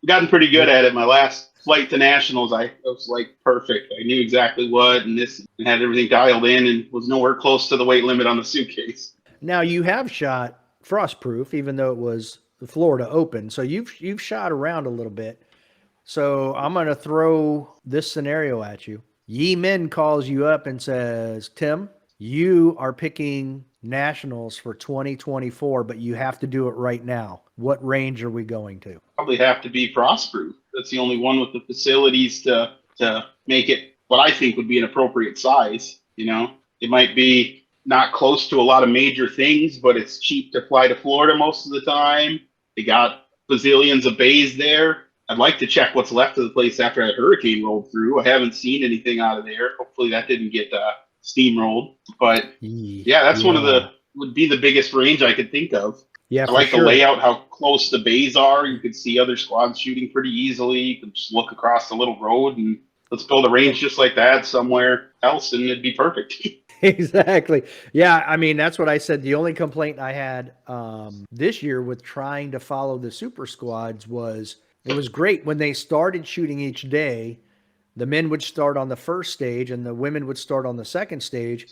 gotten pretty good at it. My last flight to nationals, I was like perfect. I knew exactly what and had everything dialed in, and was nowhere close to the weight limit on the suitcase. Now, you have shot Frostproof, even though it was the Florida Open, so you've shot around a little bit. So I'm going to throw this scenario at you. Yi Min calls you up and says, Tim, you are picking nationals for 2024, but you have to do it right now. What range are we going to? Probably have to be Frostproof. That's the only one with the facilities to make it what I think would be an appropriate size. It might be not close to a lot of major things, but it's cheap to fly to Florida most of the time. They got bazillions of bays there. I'd like to check what's left of the place after that hurricane rolled through. I haven't seen anything out of there. Hopefully that didn't get steamrolled. But that's would be the biggest range I could think of. Yeah, I like the layout, how close the bays are. You could see other squads shooting pretty easily. You could just look across the little road and let's build a range just like that somewhere else, and it'd be perfect. Exactly. Yeah, I mean, that's what I said. The only complaint I had this year with trying to follow the super squads was it was great when they started shooting each day, The men would start on the first stage and the women would start on the second stage.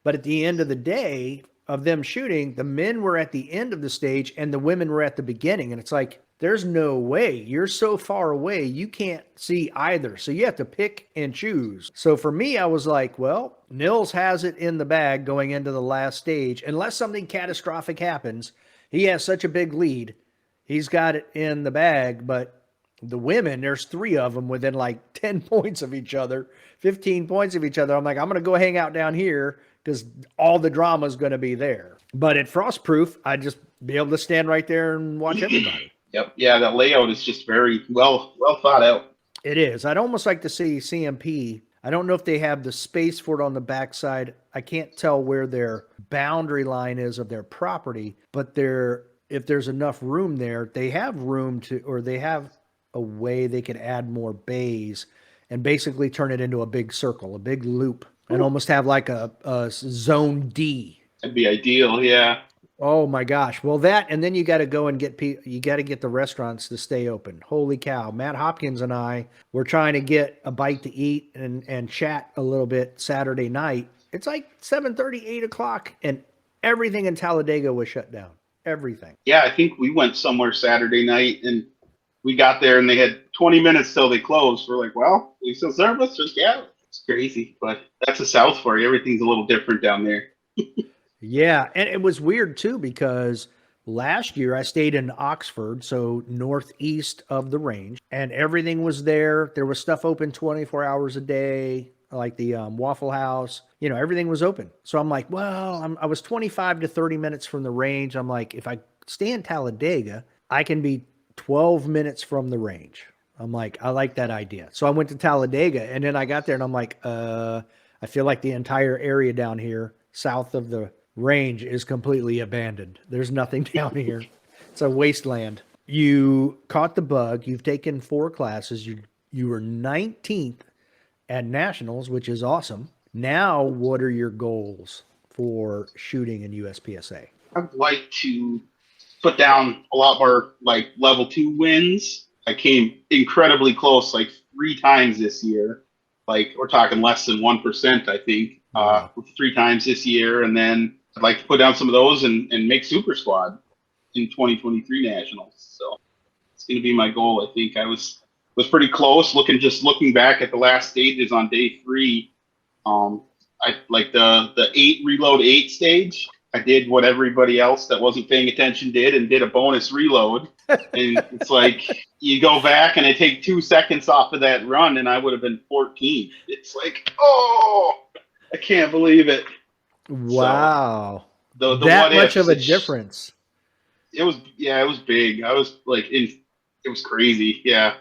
But at the end of the day of them shooting, the men were at the end of the stage and the women were at the beginning. And it's like, there's no way. You're so far away, you can't see either. So you have to pick and choose. So for me, I was like, well, Nils has it in the bag going into the last stage. Unless something catastrophic happens, he has such a big lead. He's got it in the bag, but the women, there's 3 of them within like 10 points of each other, 15 points of each other. I'm like, I'm going to go hang out down here because all the drama is going to be there. But at Frostproof, I'd just be able to stand right there and watch everybody. Yep. Yeah, that layout is just very well thought out. It is. I'd almost like to see CMP. I don't know if they have the space for it on the backside. I can't tell where their boundary line is of their property, but if there's enough room there, they have room to, or they have a way they could add more bays and basically turn it into a big circle, a big loop, and almost have like a zone D. That'd be ideal, yeah. Oh my gosh. Well, that, and then you got to go and you got to get the restaurants to stay open. Holy cow. Matt Hopkins and I were trying to get a bite to eat and chat a little bit Saturday night. It's like 7:30, 8 o'clock, and everything in Talladega was shut down. Everything. Yeah, I think we went somewhere Saturday night and we got there and they had 20 minutes till they closed. We're like, well, we still serve us? Yeah, it's crazy, but that's the South for you. Everything's a little different down there. Yeah, and it was weird too because last year I stayed in Oxford, so northeast of the range, and everything was there. There was stuff open 24 hours a day, like the Waffle House. You know, everything was open. So I'm like, well, I was 25 to 30 minutes from the range. I'm like, if I stay in Talladega, I can be 12 minutes from the range. I'm like, I like that idea. So I went to Talladega, and then I got there and I'm like, I feel like the entire area down here south of the range is completely abandoned. There's nothing down here. It's a wasteland. You caught the bug. You've taken 4 classes. You were 19th at nationals, which is awesome. Now, what are your goals for shooting in USPSA? I'd like to put down a lot more like level 2 wins. I came incredibly close, like 3 times this year. Like we're talking less than 1%, I think, 3 times this year. And then I'd like to put down some of those and make Super Squad in 2023 Nationals. So it's going to be my goal. I think I was pretty close. Looking back at the last stages on day 3, I like the 8 reload 8 stage. I did what everybody else that wasn't paying attention did and did a bonus reload. And it's like you go back and I take 2 seconds off of that run and I would have been 14. It's like, oh, I can't believe it. Wow. So that much of a difference. It was big. I was like, it was crazy. Yeah.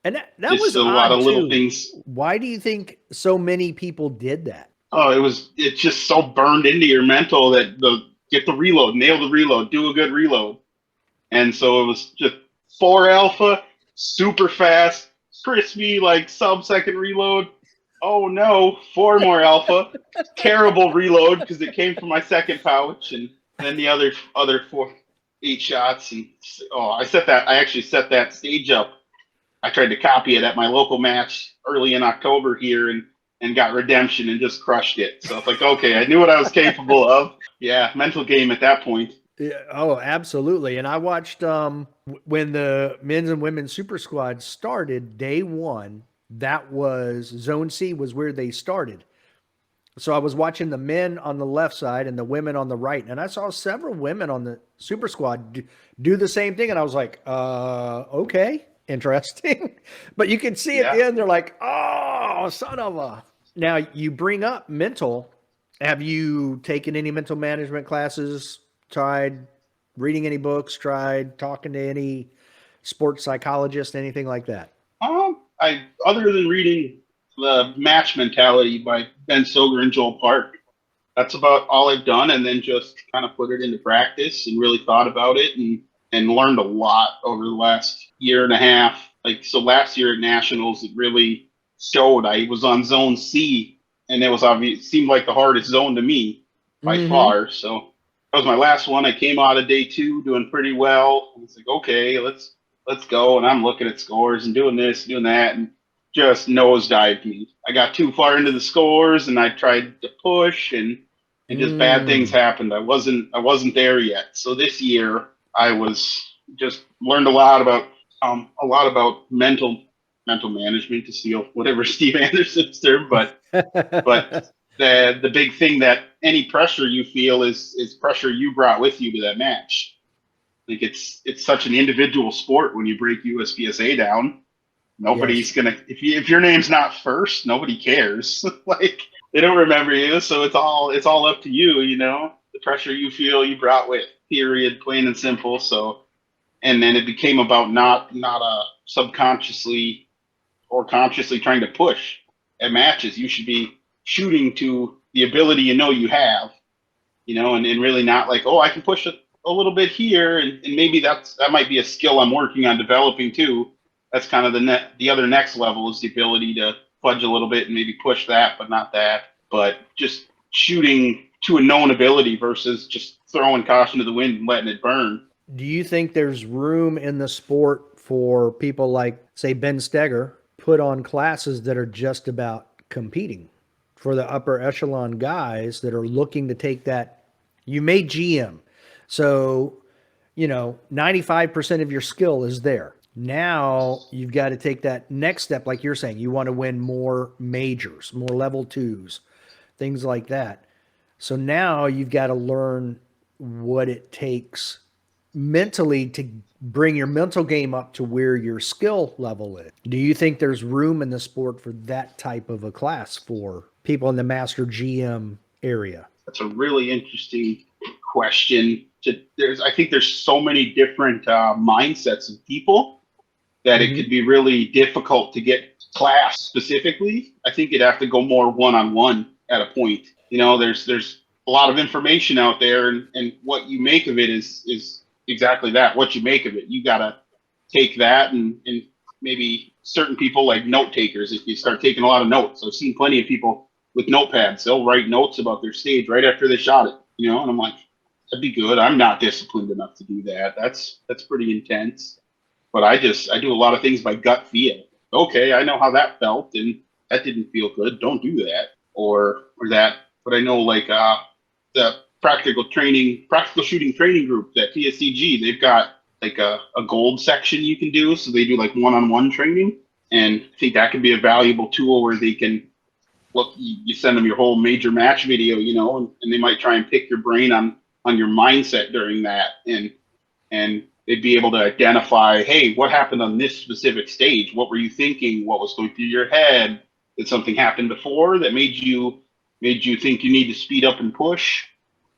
And that was a lot of little things. Why do you think so many people did that? Oh, it's just so burned into your mental that get the reload, nail the reload, do a good reload. And so it was just 4 alpha, super fast, crispy, like sub-second reload. Oh no, 4 more alpha, terrible reload because it came from my second pouch, and then the other 8 shots. And I actually set that stage up. I tried to copy it at my local match early in October here and got redemption and just crushed it. So it's like, okay, I knew what I was capable of. Yeah, mental game at that point. Yeah, oh, absolutely. And I watched when the men's and women's super squad started day 1, that was Zone C was where they started. So I was watching the men on the left side and the women on the right. And I saw several women on the super squad do the same thing. And I was like, okay, interesting. But you can see at the end, they're like, oh, son of a. Now you bring up mental. Have you taken any mental management classes? Tried reading any books? Tried talking to any sports psychologist? Anything like that? Other than reading The Match Mentality by Ben Stoger and Joel Park, that's about all I've done, and then just kind of put it into practice and really thought about it and learned a lot over the last year and a half. Like, so last year at Nationals, it really showed. I was on Zone C, and it was obvious, it seemed like the hardest zone to me by far. So that was my last one. I came out of day 2 doing pretty well. And it's like, okay, let's go. And I'm looking at scores and doing this, doing that, and just nosedived me. I got too far into the scores and I tried to push and just bad things happened. I wasn't there yet. So this year I was just learned a lot about mental management, to steal whatever Steve Anderson's term, but the big thing that any pressure you feel is pressure you brought with you to that match. Like it's such an individual sport. When you break USPSA down, nobody's gonna, if your name's not first, nobody cares. Like they don't remember you, so it's all up to you. You know, the pressure you feel you brought with. Period. Plain and simple. So, and then it became about not subconsciously or consciously trying to push at matches. You should be shooting to the ability you have, and really not like, oh, I can push a little bit here, and maybe that might be a skill I'm working on developing too. That's kind of the other next level, is the ability to fudge a little bit and maybe push that, but not that. But just shooting to a known ability versus just throwing caution to the wind and letting it burn. Do you think there's room in the sport for people like, say, Ben Steger, put on classes that are just about competing, for the upper echelon guys that are looking to take that? You made GM. So, 95% of your skill is there. Now you've got to take that next step. Like you're saying, you want to win more majors, more level 2s, things like that. So now you've got to learn what it takes mentally to bring your mental game up to where your skill level is. Do you think there's room in the sport for that type of a class for people in the master GM area? That's a really interesting question. I think there's so many different mindsets of people that it could be really difficult to get class specifically. I think you'd have to go more one-on-one at a point. There's a lot of information out there, and what you make of it is exactly that. What you make of it, you gotta take that, and maybe certain people like note takers. If you start taking a lot of notes, I've seen plenty of people with notepads. They'll write notes about their stage right after they shot it. And I'm like, that'd be good. I'm not disciplined enough to do that. That's pretty intense. But I do a lot of things by gut feel. Okay, I know how that felt, and that didn't feel good. Don't do that, or that. But I know, like the practical shooting training group, that PSCG, they've got like a gold section you can do. So they do like one-on-one training, and I think that could be a valuable tool where they can look. You send them your whole major match video, and they might try and pick your brain on your mindset during that, and they'd be able to identify, hey, what happened on this specific stage? What were you thinking? What was going through your head? Did something happen before that made you think you need to speed up and push?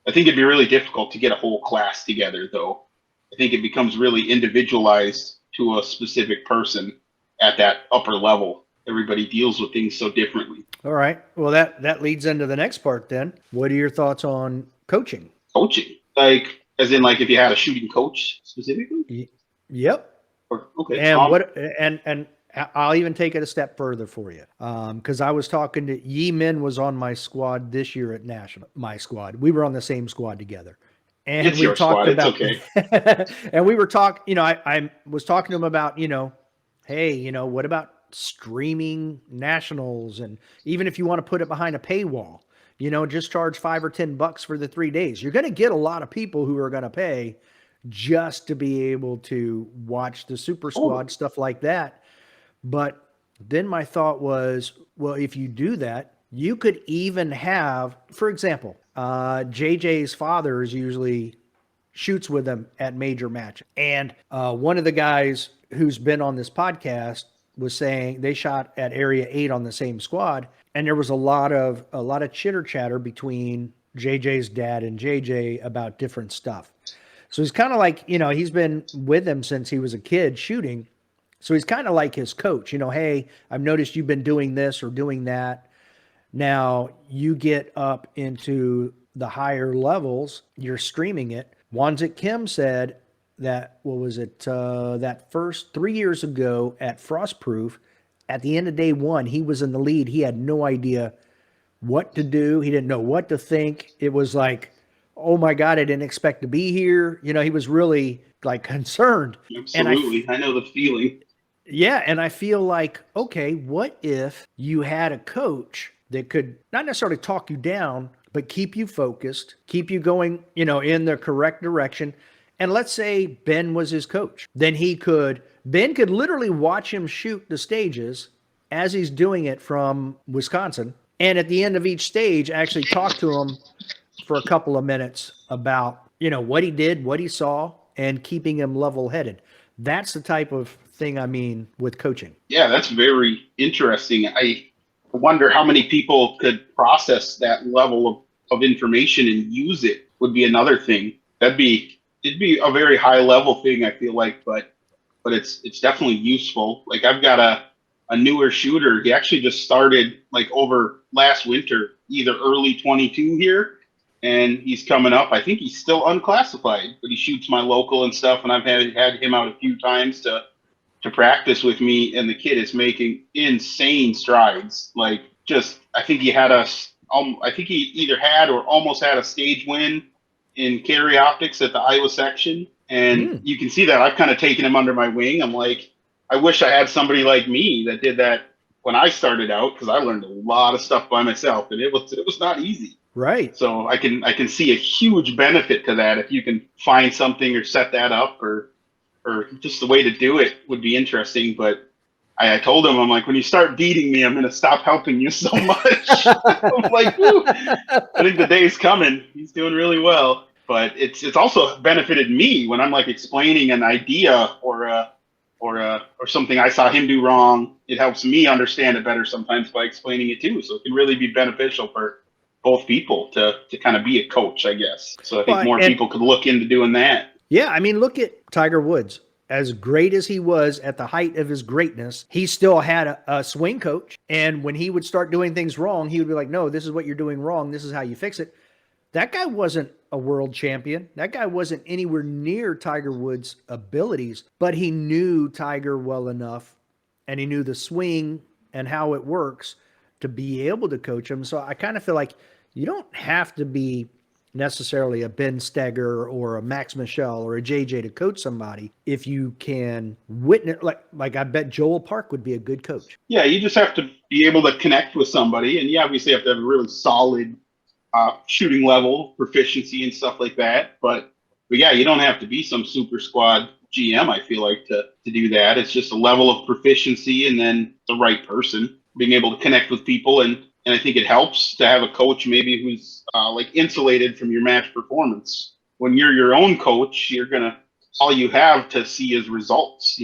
I think it'd be really difficult to get a whole class together, though. I think it becomes really individualized to a specific person at that upper level. Everybody deals with things so differently. All right. Well, that leads into the next part then. What are your thoughts on coaching? Coaching? Like, as in, like, if you had a shooting coach specifically? Yep. Okay. And I'll even take it a step further for you. Because I was talking to Yi Min, was on my squad this year at National. My squad. We were on the same squad together. And it's your squad. It's okay. And we were talking, I was talking to him about, hey, what about streaming nationals? And even if you want to put it behind a paywall, just charge $5 or $10 for the 3 days. You're going to get a lot of people who are going to pay just to be able to watch the super squad, stuff like that. But then my thought was, well, if you do that, you could even have, for example, JJ's father usually shoots with them at major matches. And one of the guys who's been on this podcast was saying they shot at Area 8 on the same squad. And there was a lot of chitter chatter between JJ's dad and JJ about different stuff. So he's kind of like, he's been with him since he was a kid shooting. So he's kind of like his coach, hey, I've noticed you've been doing this or doing that. Now you get up into the higher levels, you're streaming it. Wanzik Kim said that, that first 3 years ago at Frostproof, at the end of day one, he was in the lead. He had no idea what to do. He didn't know what to think. It was like, oh my God, I didn't expect to be here. He was really like concerned. Absolutely. I know the feeling. Yeah. And I feel like, okay, what if you had a coach that could not necessarily talk you down, but keep you focused, keep you going, in the correct direction. And let's say Ben was his coach. Then Ben could literally watch him shoot the stages as he's doing it from Wisconsin. And at the end of each stage, actually talk to him for a couple of minutes about, what he did, what he saw, and keeping him level headed. That's the type of thing I mean with coaching. Yeah, that's very interesting. I wonder how many people could process that level of information and use it would be another thing. It'd be a very high level thing, I feel like, but it's definitely useful. Like I've got a newer shooter. He actually just started like over last winter, either early 22 here, and he's coming up. I think he's still unclassified, but he shoots my local and stuff, and I've had him out a few times to practice with me, and the kid is making insane strides. Like just, I think he had I think he either had or almost had a stage win in carry optics at the Iowa section. And you can see that I've kind of taken him under my wing. I'm like, I wish I had somebody like me that did that when I started out, because I learned a lot of stuff by myself, and it was not easy. Right. So I can see a huge benefit to that if you can find something or set that up, or just the way to do it would be interesting. But I told him, I'm like, when you start beating me, I'm going to stop helping you so much. I'm like, whew, I think the day's coming. He's doing really well. But it's also benefited me when I'm like explaining an idea or something I saw him do wrong. It helps me understand it better sometimes by explaining it too. So it can really be beneficial for both people to kind of be a coach, I guess. So I think more people could look into doing that. Yeah, I mean, look at Tiger Woods. As great as he was at the height of his greatness, he still had a swing coach. And when he would start doing things wrong, he would be like, no, this is what you're doing wrong. This is how you fix it. That guy wasn't a world champion. That guy wasn't anywhere near Tiger Woods' abilities, but he knew Tiger well enough, and he knew the swing and how it works to be able to coach him. So I kind of feel like you don't have to be necessarily a Ben Steger or a Max Michel or a JJ to coach somebody if you can witness, like I bet Joel Park would be a good coach. Yeah, you just have to be able to connect with somebody, and you obviously have to have a really solid shooting level, proficiency and stuff like that. But yeah, you don't have to be some super squad GM, I feel like, to do that. It's just a level of proficiency and then the right person, being able to connect with people. And I think it helps to have a coach maybe who's like insulated from your match performance. When you're your own coach, all you have to see is results.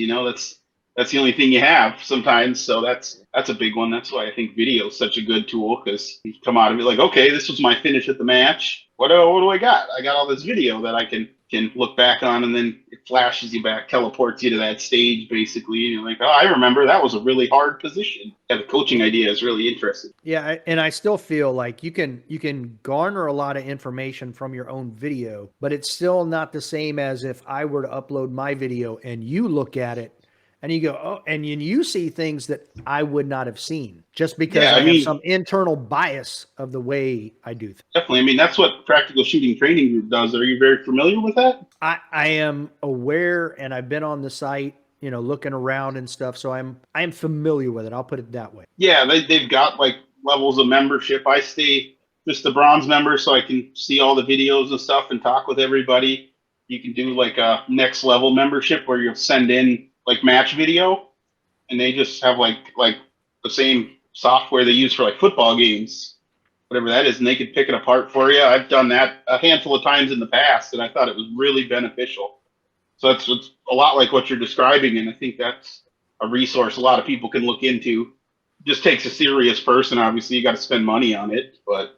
That's the only thing you have sometimes. So that's a big one. That's why I think video is such a good tool, because you come out of it like, okay, this was my finish at the match. What do I got? I got all this video that I can look back on, and then it flashes you back, teleports you to that stage basically. And you're like, oh, I remember that was a really hard position. Yeah, the coaching idea is really interesting. Yeah, and I still feel like you can garner a lot of information from your own video, but it's still not the same as if I were to upload my video and you look at it and you go, oh, and you see things that I would not have seen just because I have some internal bias of the way I do things. Definitely. I mean, that's what Practical Shooting Training Group does. Are you very familiar with that? I am aware, and I've been on the site, looking around and stuff. So I'm familiar with it. I'll put it that way. Yeah, they've got like levels of membership. I stay just the bronze member, so I can see all the videos and stuff and talk with everybody. You can do like a next level membership where you'll send in like match video, and they just have like the same software they use for like football games, whatever that is, and they could pick it apart for you. I've done that a handful of times in the past, and I thought it was really beneficial. So it's a lot like what you're describing, and I think that's a resource a lot of people can look into. It just takes a serious person. Obviously, you got to spend money on it, but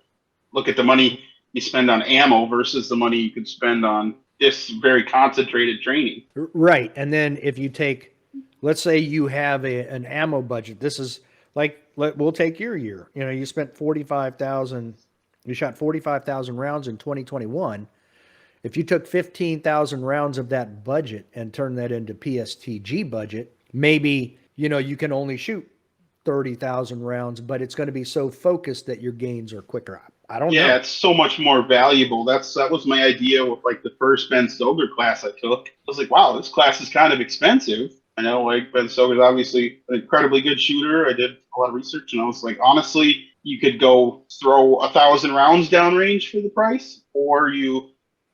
look at the money you spend on ammo versus the money you could spend on this very concentrated training. Right. And then if you take, let's say you have an ammo budget. This is like, we'll take your year. You spent 45,000, you shot 45,000 rounds in 2021. If you took 15,000 rounds of that budget and turned that into PSTG budget, maybe, you can only shoot 30,000 rounds, but it's going to be so focused that your gains are quicker. I don't know. Yeah, it's so much more valuable. That was my idea with like the first Ben Stoker class I took. I was like, wow, this class is kind of expensive, I know, like, Ben Stoker's obviously an incredibly good shooter. I did a lot of research, and I was like, honestly, you could go throw 1,000 rounds downrange for the price, or you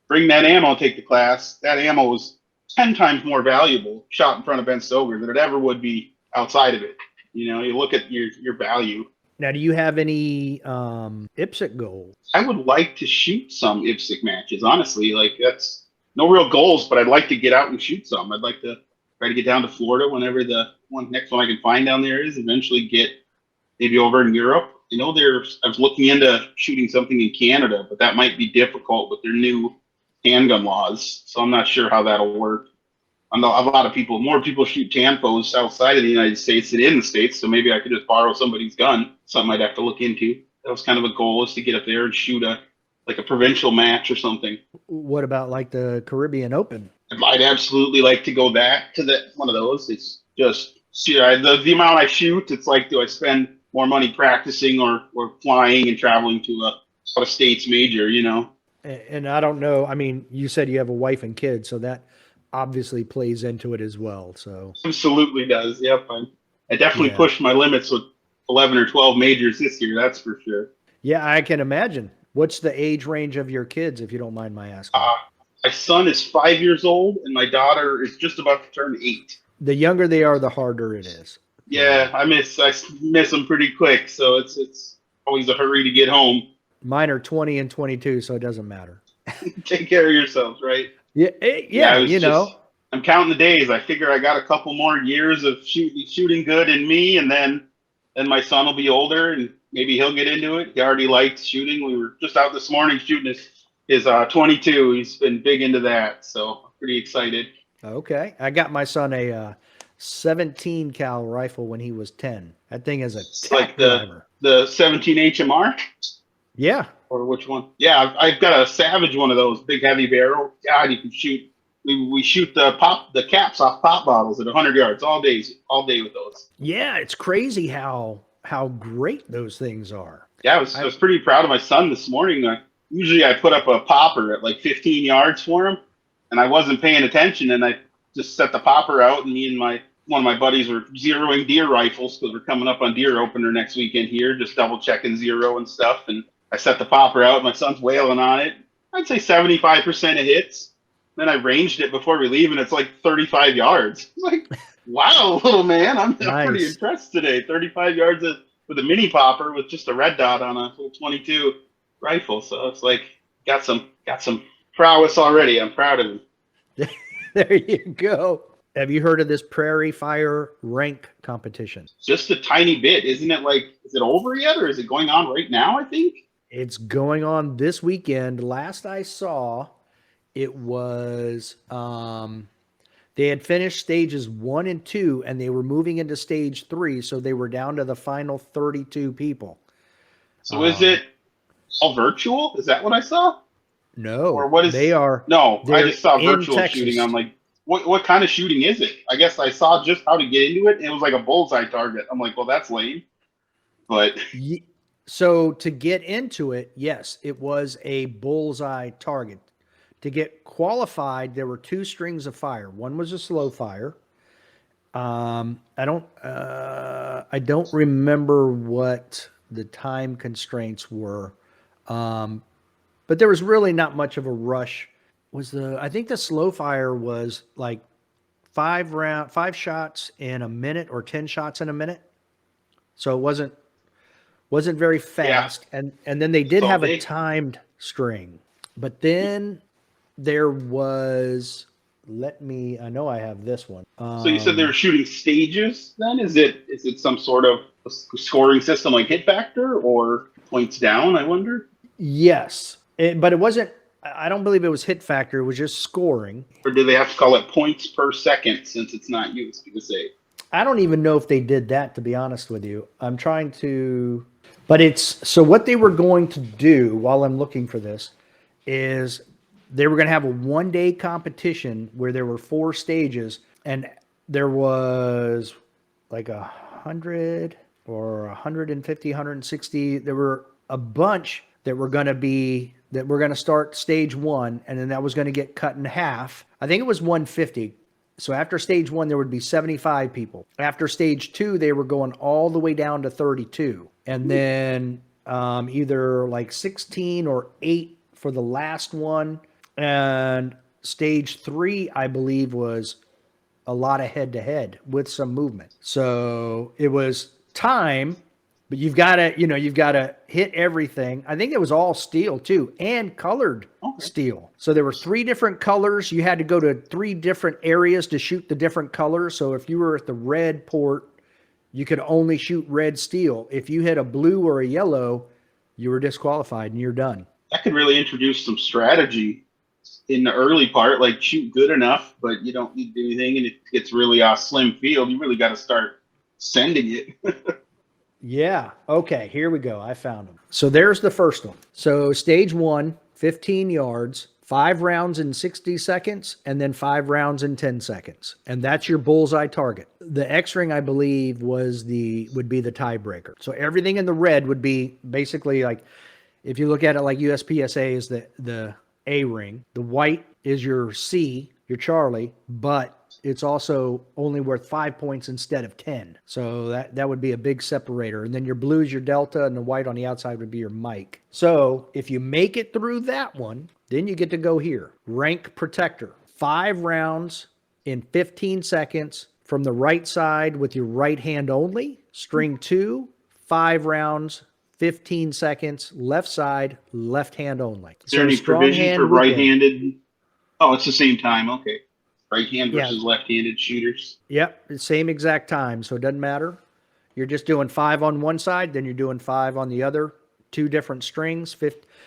bring that ammo and take the class. That ammo is 10 times more valuable shot in front of Ben Stoker than it ever would be outside of it. You know, you look at your value. Now, do you have any IPSC goals? I would like to shoot some IPSC matches, honestly. Like, that's no real goals, but I'd like to get out and shoot some. I'd like to try to get down to Florida whenever the next one I can find down there is. Eventually get maybe over in Europe. I know I was looking into shooting something in Canada, but that might be difficult with their new handgun laws. So I'm not sure how that'll work. I know more people shoot TANFOs outside of the United States than in the States, so maybe I could just borrow somebody's gun. Something I'd have to look into. That was kind of a goal, is to get up there and shoot a provincial match or something. What about like the Caribbean Open? I'd absolutely like to go back to one of those. It's just the amount I shoot. It's like, do I spend more money practicing or flying and traveling to a states major? You know. And I don't know. I mean, you said you have a wife and kids, so that obviously plays into it as well. So absolutely does. Yep. I definitely pushed my limits with 11 or 12 majors this year. That's for sure. Yeah, I can imagine. What's the age range of your kids, if you don't mind my asking? My son is 5 years old, and my daughter is just about to turn 8. The younger they are, the harder it is. Yeah, I miss them pretty quick, so it's always a hurry to get home. Mine are 20 and 22, so it doesn't matter. Take care of yourselves, right? Yeah, you know. I'm counting the days. I figure I got a couple more years of shooting good in me, and then my son will be older, and maybe he'll get into it. He already likes shooting. We were just out this morning shooting his 22. He's been big into that, so I'm pretty excited. Okay. I got my son a 17 cal rifle when he was 10. That thing is like the 17 HMR? Yeah. Or which one? Yeah, I've got a Savage one of those, big heavy barrel. God, you can shoot. We shoot the caps off pop bottles at 100 yards all day with those. Yeah, it's crazy how great those things are. Yeah, I was pretty proud of my son this morning. Usually I put up a popper at like 15 yards for him, and I wasn't paying attention, and I just set the popper out, and me and one of my buddies were zeroing deer rifles because we're coming up on deer opener next weekend here, just double checking zero and stuff. And I set the popper out, my son's wailing on it. I'd say 75% of hits. Then I ranged it before we leave, and it's like 35 yards. I'm like, wow, little man, I'm pretty impressed today. 35 yards with a mini popper with just a red dot on a little 22 rifle. So it's like got some prowess already. I'm proud of him. There you go. Have you heard of this Prairie Fire rank competition? Just a tiny bit. Isn't it is it over yet, or is it going on right now, I think? It's going on this weekend. Last I saw, it was they had finished stages 1 and 2, and they were moving into stage 3, so they were down to the final 32 people. So is it all virtual? Is that what I saw? No. Or what is they are? No, I just saw virtual Texas. shooting. I'm like, what kind of shooting is it? I guess I saw just how to get into it, and it was like a bullseye target. I'm like, well, that's lame. But so to get into it, yes, it was a bullseye target. To get qualified, there were 2 strings of fire. One was a slow fire. I don't remember what the time constraints were, but there was really not much of a rush. I think the slow fire was like 5 shots in a minute or 10 shots in a minute, so it wasn't very fast. Yeah. And then they did have a timed string, but then there was, I know I have this one. So you said they were shooting stages then? Is it some sort of scoring system like hit factor or points down, I wonder? Yes. But it wasn't, I don't believe it was hit factor. It was just scoring. Or do they have to call it points per second since it's not used to say? I don't even know if they did that, to be honest with you. I'm trying to, but so what they were going to do while I'm looking for this is they were going to have a 1-day competition where there were 4 stages, and there was like 100 or 150, 160. There were a bunch that were going to start stage 1, and then that was going to get cut in half. I think it was 150. So after stage 1, there would be 75 people. After stage 2, they were going all the way down to 32. And then either like 16 or 8 for the last one. And stage 3, I believe, was a lot of head to head with some movement. So it was time, but you've got to hit everything. I think it was all steel too, and colored steel. So there were 3 different colors. You had to go to 3 different areas to shoot the different colors. So if you were at the red port, you could only shoot red steel. If you hit a blue or a yellow, you were disqualified and you're done. That could really introduce some strategy in the early part, like shoot good enough, but you don't need to do anything. And if it gets really a slim field, you really got to start sending it. Yeah. Okay. Here we go. I found them. So there's the first one. So stage 1, 15 yards, 5 rounds in 60 seconds, and then 5 rounds in 10 seconds. And that's your bullseye target. The X ring, I believe, would be the tiebreaker. So everything in the red would be basically like, if you look at it like USPSA is the A ring, the white is your C, your Charlie, but it's also only worth 5 points instead of 10. So that would be a big separator. And then your blue is your Delta, and the white on the outside would be your Mike. So if you make it through that one, then you get to go here. Rank Protector. 5 rounds in 15 seconds from the right side with your right hand only. String 2, 5 rounds, 15 seconds, left side, left hand only. Is there any provision for right-handed? Oh, it's the same time. Okay. Right hand versus left-handed shooters. Yep, same exact time. So it doesn't matter. You're just doing 5 on one side, then you're doing 5 on the other. 2 different strings.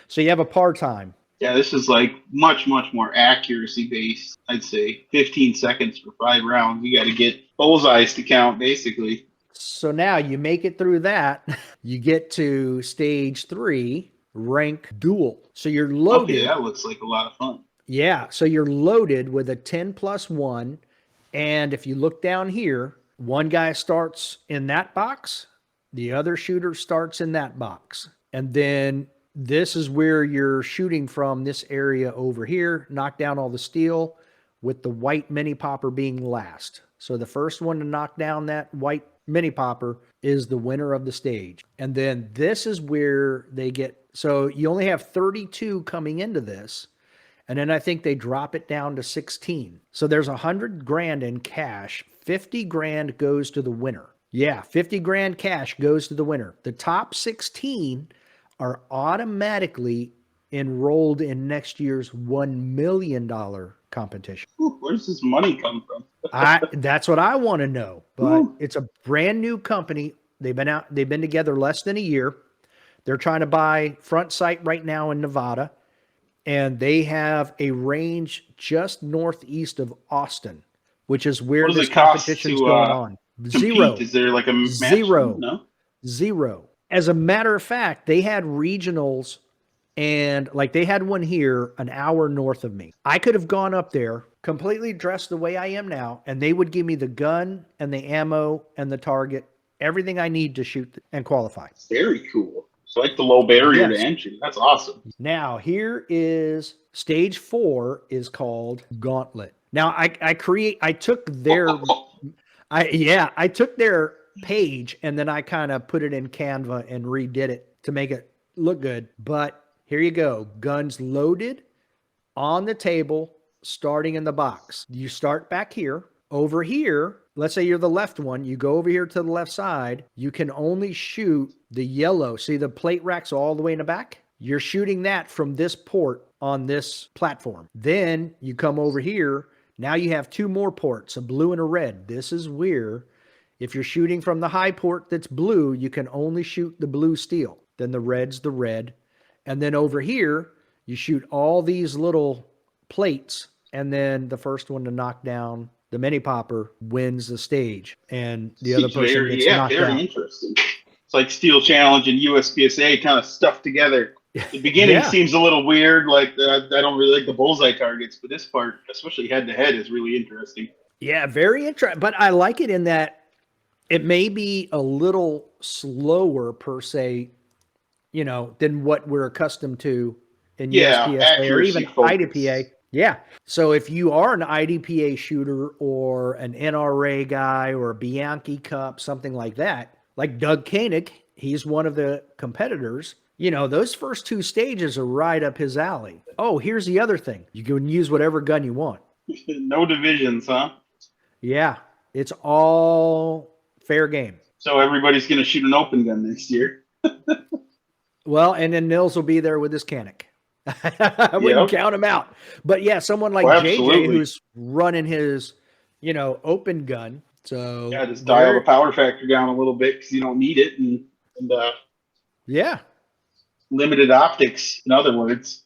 So you have a par time. Yeah, this is like much, much more accuracy based. I'd say 15 seconds for 5 rounds. You got to get bullseyes to count, basically. So now you make it through that. You get to stage 3, rank duel. So you're loaded. Okay, that looks like a lot of fun. Yeah, so you're loaded with a 10+1, and if you look down here, one guy starts in that box, the other shooter starts in that box, and then this is where you're shooting from, this area over here, knock down all the steel, with the white mini popper being last. So the first one to knock down that white mini popper is the winner of the stage. And then this is where they get, so you only have 32 coming into this. And then I think they drop it down to 16. So there's $100,000 in cash. 50 grand goes to the winner. Yeah, 50 grand cash goes to the winner. The top 16 are automatically enrolled in next year's $1 million competition. Ooh, where does this money come from? That's what I want to know. But it's a brand new company. They've been together less than a year. They're trying to buy Front Sight right now in Nevada. And they have a range just northeast of Austin, which is where this competition is going on. Zero. Is there like a match? Zero. No? Zero. As a matter of fact, they had regionals, and like they had one here an hour north of me. I could have gone up there completely dressed the way I am now, and they would give me the gun and the ammo and the target, everything I need to shoot and qualify. Very cool. It's like the low barrier to entry. That's awesome. Now, here is stage 4 is called Gauntlet. Now, I took their page, and then I kind of put it in Canva and redid it to make it look good. But here you go. Guns loaded on the table, starting in the box. You start back here. Over here, let's say you're the left one, you go over here to the left side, you can only shoot the yellow. See the plate racks all the way in the back? You're shooting that from this port on this platform. Then you come over here. Now you have 2 more ports, a blue and a red. This is where, if you're shooting from the high port that's blue, you can only shoot the blue steel. Then the red's the red. And then over here, you shoot all these little plates, and then the first one to knock down the mini popper wins the stage, and the other person gets knocked out. Very interesting. It's like Steel Challenge and USPSA kind of stuff together. The beginning seems a little weird, like I don't really like the bullseye targets, but this part, especially head-to-head, is really interesting. Yeah, very interesting. But I like it in that it may be a little slower, per se, than what we're accustomed to in USPSA or even IDPA. Yeah. So if you are an IDPA shooter or an NRA guy or a Bianchi Cup, something like that, like Doug Koenig, he's one of the competitors. You know, those first two stages are right up his alley. Oh, here's the other thing. You can use whatever gun you want. No divisions, huh? Yeah. It's all fair game. So everybody's going to shoot an open gun next year. Well, and then Nils will be there with his Canic. I wouldn't Yep. count him out. But yeah, someone like Well, JJ absolutely. who's running his, open gun. So Yeah, just dial the power factor down a little bit because you don't need it, and yeah, limited optics, in other words.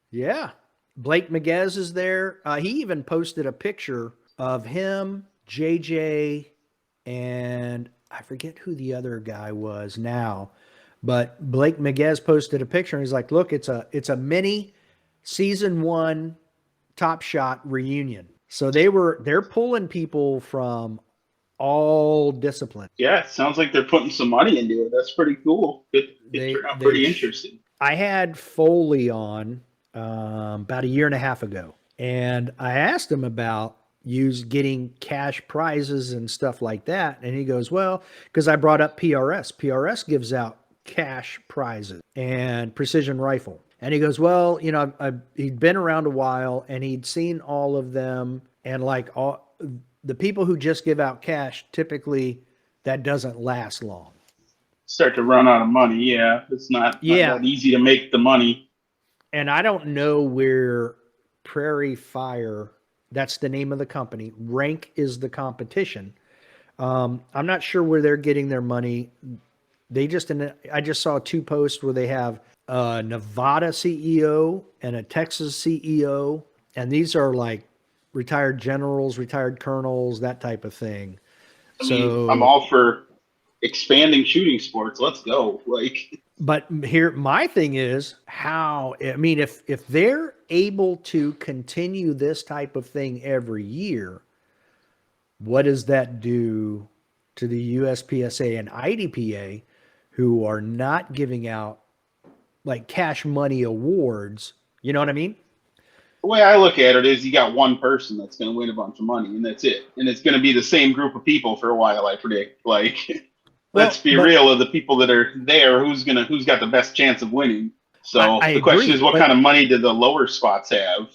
yeah. Blake Miguez is there. He even posted a picture of him, JJ, and I forget who the other guy was now, but Blake Miguez posted a picture and he's like, "Look, it's a mini season 1 Top Shot reunion." So they're pulling people from all disciplines. Yeah, it sounds like they're putting some money into it. That's pretty cool. It turned out pretty interesting. I had Foley on about a year and a half ago, and I asked him about getting cash prizes and stuff like that, and he goes, "Well, because I brought up PRS. PRS gives out cash prizes and precision rifle." And he goes, "Well, he'd been around a while and he'd seen all of them, and like all the people who just give out cash, typically that doesn't last long. Start to run out of money. Yeah, it's not that easy to make the money." And I don't know where Prairie Fire, that's the name of the company, Rank is the competition. I'm not sure where they're getting their money. I just saw 2 posts where they have a Nevada CEO and a Texas CEO, and these are like retired generals, retired colonels, that type of thing. I mean, I'm all for expanding shooting sports. Let's go. But here, my thing is if they're able to continue this type of thing every year, what does that do to the USPSA and IDPA, who are not giving out like cash money awards? You know what I mean? The way I look at it is you got one person that's going to win a bunch of money, and that's it. And it's going to be the same group of people for a while, I predict. Let's be real, of the people that are there, who's got the best chance of winning. So the question is, what kind of money do the lower spots have?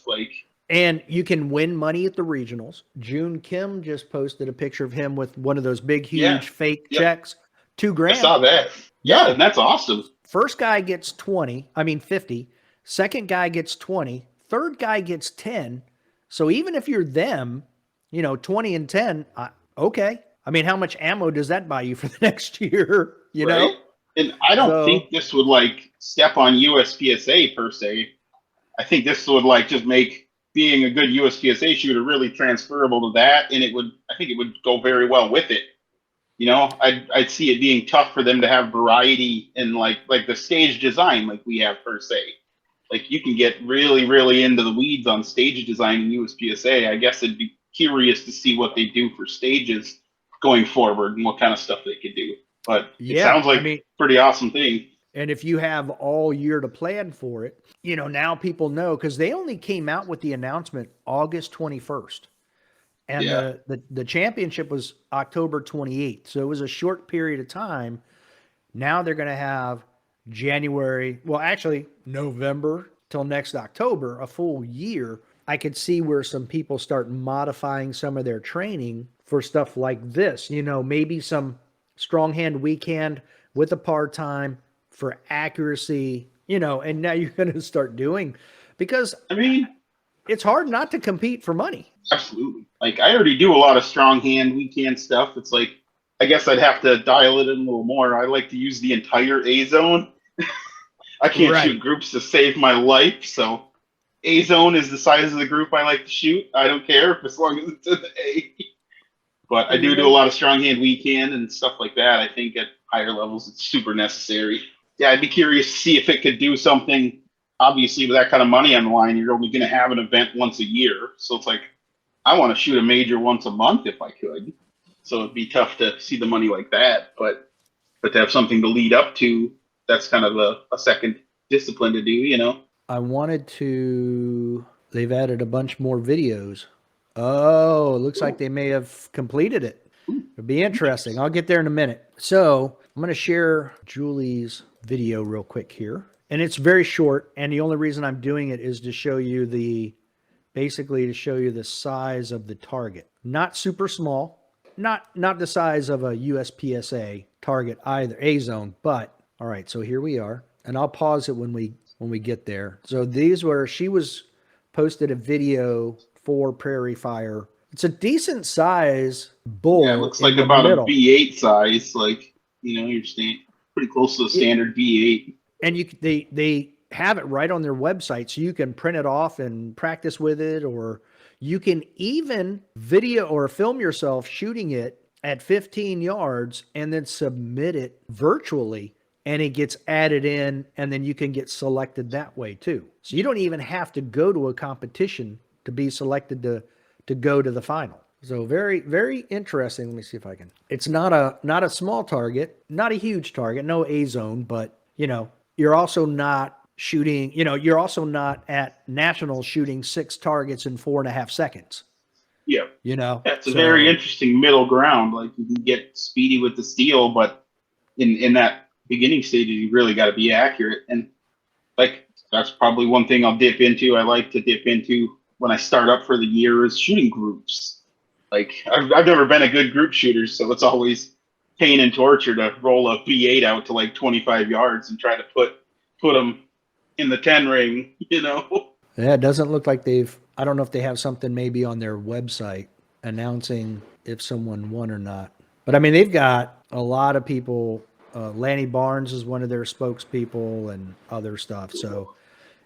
And you can win money at the regionals. June Kim just posted a picture of him with one of those big, huge fake checks, $2,000. I saw that. Yeah, and that's awesome. First guy gets 50. Second guy gets 20. Third guy gets 10. So even if you're them, 20 and 10, okay. I mean, how much ammo does that buy you for the next year? You know? And I don't think this would step on USPSA per se. I think this would just make being a good USPSA shooter really transferable to that, and I think it would go very well with it. I'd see it being tough for them to have variety in like the stage design like we have per se. You can get really, really into the weeds on stage design in USPSA. I guess I'd be curious to see what they do for stages going forward and what kind of stuff they could do. But it sounds like a pretty awesome thing. And if you have all year to plan for it, now people know, because they only came out with the announcement August 21st. And the championship was October 28th. So it was a short period of time. Now they're going to have November till next October, a full year. I could see where some people start modifying some of their training for stuff like this. Maybe some strong hand weekend with a part-time for accuracy, and now you're going to start doing, because it's hard not to compete for money. Absolutely. I already do a lot of strong hand weekend stuff. It's I guess I'd have to dial it in a little more. I like to use the entire A zone. I can't shoot groups to save my life, so A zone is the size of the group I like to shoot. I don't care as long as it's in the A. But I do a lot of strong hand weekend and stuff like that. I think at higher levels it's super necessary. Yeah, I'd be curious to see if it could do something. Obviously, with that kind of money on the line, you're only going to have an event once a year. So it's I want to shoot a major once a month if I could. So it'd be tough to see the money like that. But to have something to lead up to, that's kind of a second discipline to do, I wanted to, they've added a bunch more videos. Oh, it looks like they may have completed it. It'll be interesting. I'll get there in a minute. So I'm going to share Julie's video real quick here. And it's very short. And the only reason I'm doing it is to show you basically to show you the size of the target. Not super small, not the size of a USPSA target either, A zone, but all right, so here we are. And I'll pause it when we get there. So she was posted a video for prairie fire. It's a decent size bull. Yeah, it looks like about a V8 size, like, you're staying pretty close to the standard V8. And they have it right on their website, so you can print it off and practice with it, or you can even video or film yourself shooting it at 15 yards and then submit it virtually, and it gets added in, and then you can get selected that way too. So you don't even have to go to a competition to be selected to go to the final. So very, very interesting. Let me see if I can. It's not a small target, not a huge target, no A zone, but you're also not shooting, you're also not at nationals shooting 6 targets in 4.5 seconds. Yeah. It's a very interesting middle ground. Like, you can get speedy with the steel, but in that beginning stages, you really got to be accurate. And like, that's probably one thing I'll dip into. I like to dip into when I start up for the year is shooting groups. Like, I've never been a good group shooter, so it's always pain and torture to roll a B8 out to like 25 yards and try to put them in the 10 ring, Yeah, it doesn't look like I don't know if they have something maybe on their website announcing if someone won or not. But I mean, they've got a lot of people. Lanny Barnes is one of their spokespeople and other stuff. So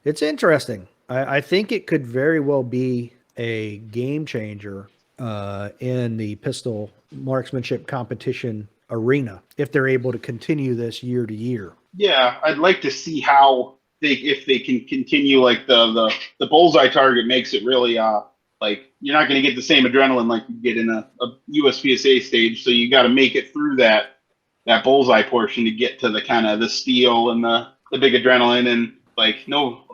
it's interesting. I think it could very well be a game changer in the pistol marksmanship competition arena if they're able to continue this year to year. Yeah, I'd like to see how if they can continue. Like the bullseye target makes it really like, you're not going to get the same adrenaline like you get in a USPSA stage. So you got to make it through that bullseye portion to get to the kind of the steel and the big adrenaline. And like, no,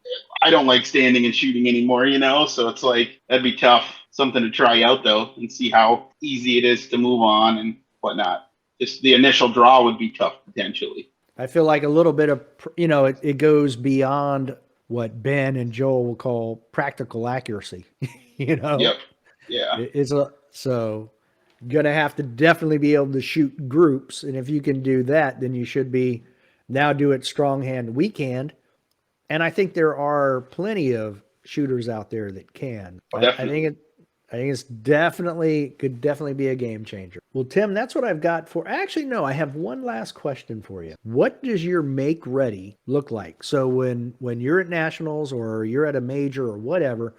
I don't like standing and shooting anymore, so it's like, that'd be tough. Something to try out though, and see how easy it is to move on and whatnot. Just the initial draw would be tough potentially. I feel like a little bit of, it goes beyond what Ben and Joel will call practical accuracy, Yep. Yeah. So going to have to definitely be able to shoot groups. And if you can do that, then you should be now do it strong hand, weak hand. And I think there are plenty of shooters out there that can. I think it's could definitely be a game changer. Well, Tim, that's what I've got for, actually, no, I have one last question for you. What does your make ready look like? So when you're at nationals or you're at a major or whatever,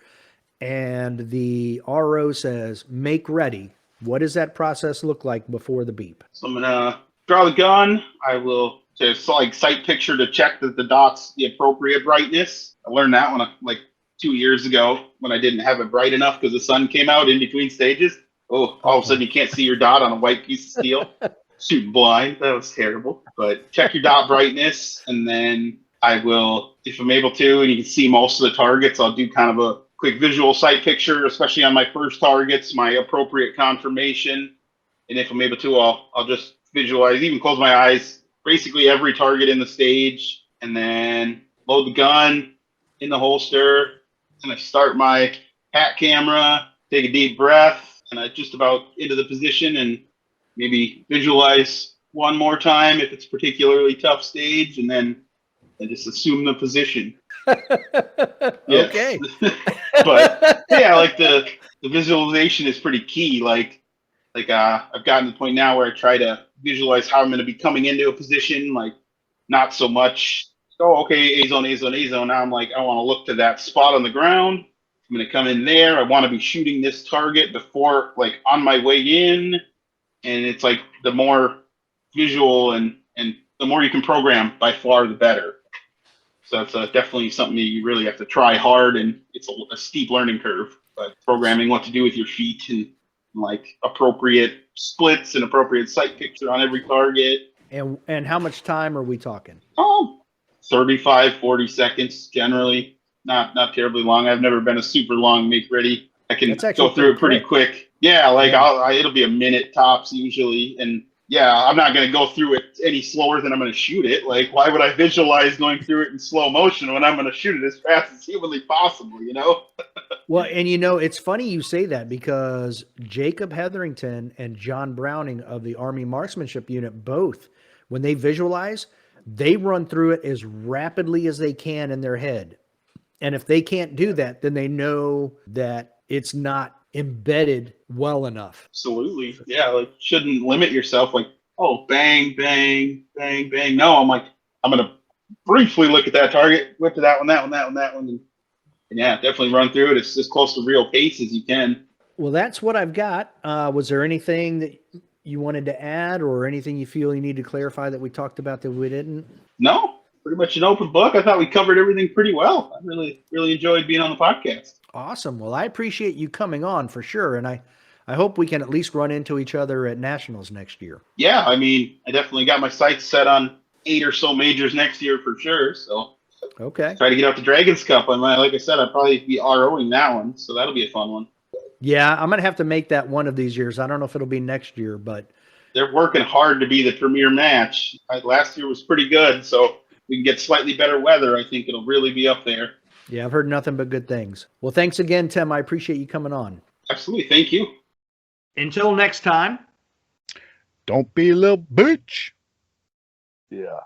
and the RO says, make ready, what does that process look like before the beep? So I'm going to draw the gun. I will just like sight picture to check that the dot's the appropriate brightness. I learned that one like 2 years ago when I didn't have it bright enough because the sun came out in between stages. All of a sudden you can't see your dot on a white piece of steel. Shooting blind. That was terrible. But check your dot brightness, and then I will, if I'm able to, and you can see most of the targets, I'll do kind of a quick visual sight picture, especially on my first targets, my appropriate confirmation. And if I'm able to, I'll just visualize, even close my eyes, basically every target in the stage, and then load the gun in the holster. And I start my hat camera, take a deep breath, and I just about into the position and maybe visualize one more time if it's a particularly tough stage, and then I just assume the position. Okay. But yeah, like the visualization is pretty key. Like I've gotten to the point now where I try to visualize how I'm going to be coming into a position, like not so much, okay, A zone, A zone, A zone. Now I'm like, I want to look to that spot on the ground. I'm going to come in there. I want to be shooting this target before, like on my way in. And it's like the more visual and the more you can program, by far the better. So that's definitely something that you really have to try hard, and it's a steep learning curve. But programming what to do with your feet and like appropriate splits and appropriate sight picture on every target. And how much time are we talking? 35, 40 seconds generally. not terribly long. I've never been a super long make ready. I can go through it pretty quick. Yeah, like it'll be a minute tops usually, and yeah, I'm not going to go through it any slower than I'm going to shoot it. Like, why would I visualize going through it in slow motion when I'm going to shoot it as fast as humanly possible, you know? Well, and it's funny you say that, because Jacob Hetherington and John Browning of the Army Marksmanship Unit, both, when they visualize, they run through it as rapidly as they can in their head. And if they can't do that, then they know that it's not embedded well enough. Absolutely. Yeah, like, shouldn't limit yourself like, oh, bang, bang, bang, bang. No, I'm like, I'm going to briefly look at that target, whip to that one, and yeah, definitely run through it as close to real pace as you can. Well, that's what I've got. Was there anything that you wanted to add, or anything you feel you need to clarify that we talked about that we didn't? No, pretty much an open book. I thought we covered everything pretty well. I really enjoyed being on the podcast. Awesome. Well, I appreciate you coming on for sure. And I hope we can at least run into each other at Nationals next year. Yeah, I mean, I definitely got my sights set on 8 or so majors next year for sure. So okay, try to get out the Dragons Cup. Like I said, I'd probably be ROing that one, so that'll be a fun one. Yeah, I'm gonna have to make that one of these years. I don't know if it'll be next year, but they're working hard to be the premier match. Last year was pretty good, so we can get slightly better weather. I think it'll really be up there. Yeah, I've heard nothing but good things. Well, thanks again, Tim. I appreciate you coming on. Absolutely. Thank you. Until next time. Don't be a little bitch. Yeah.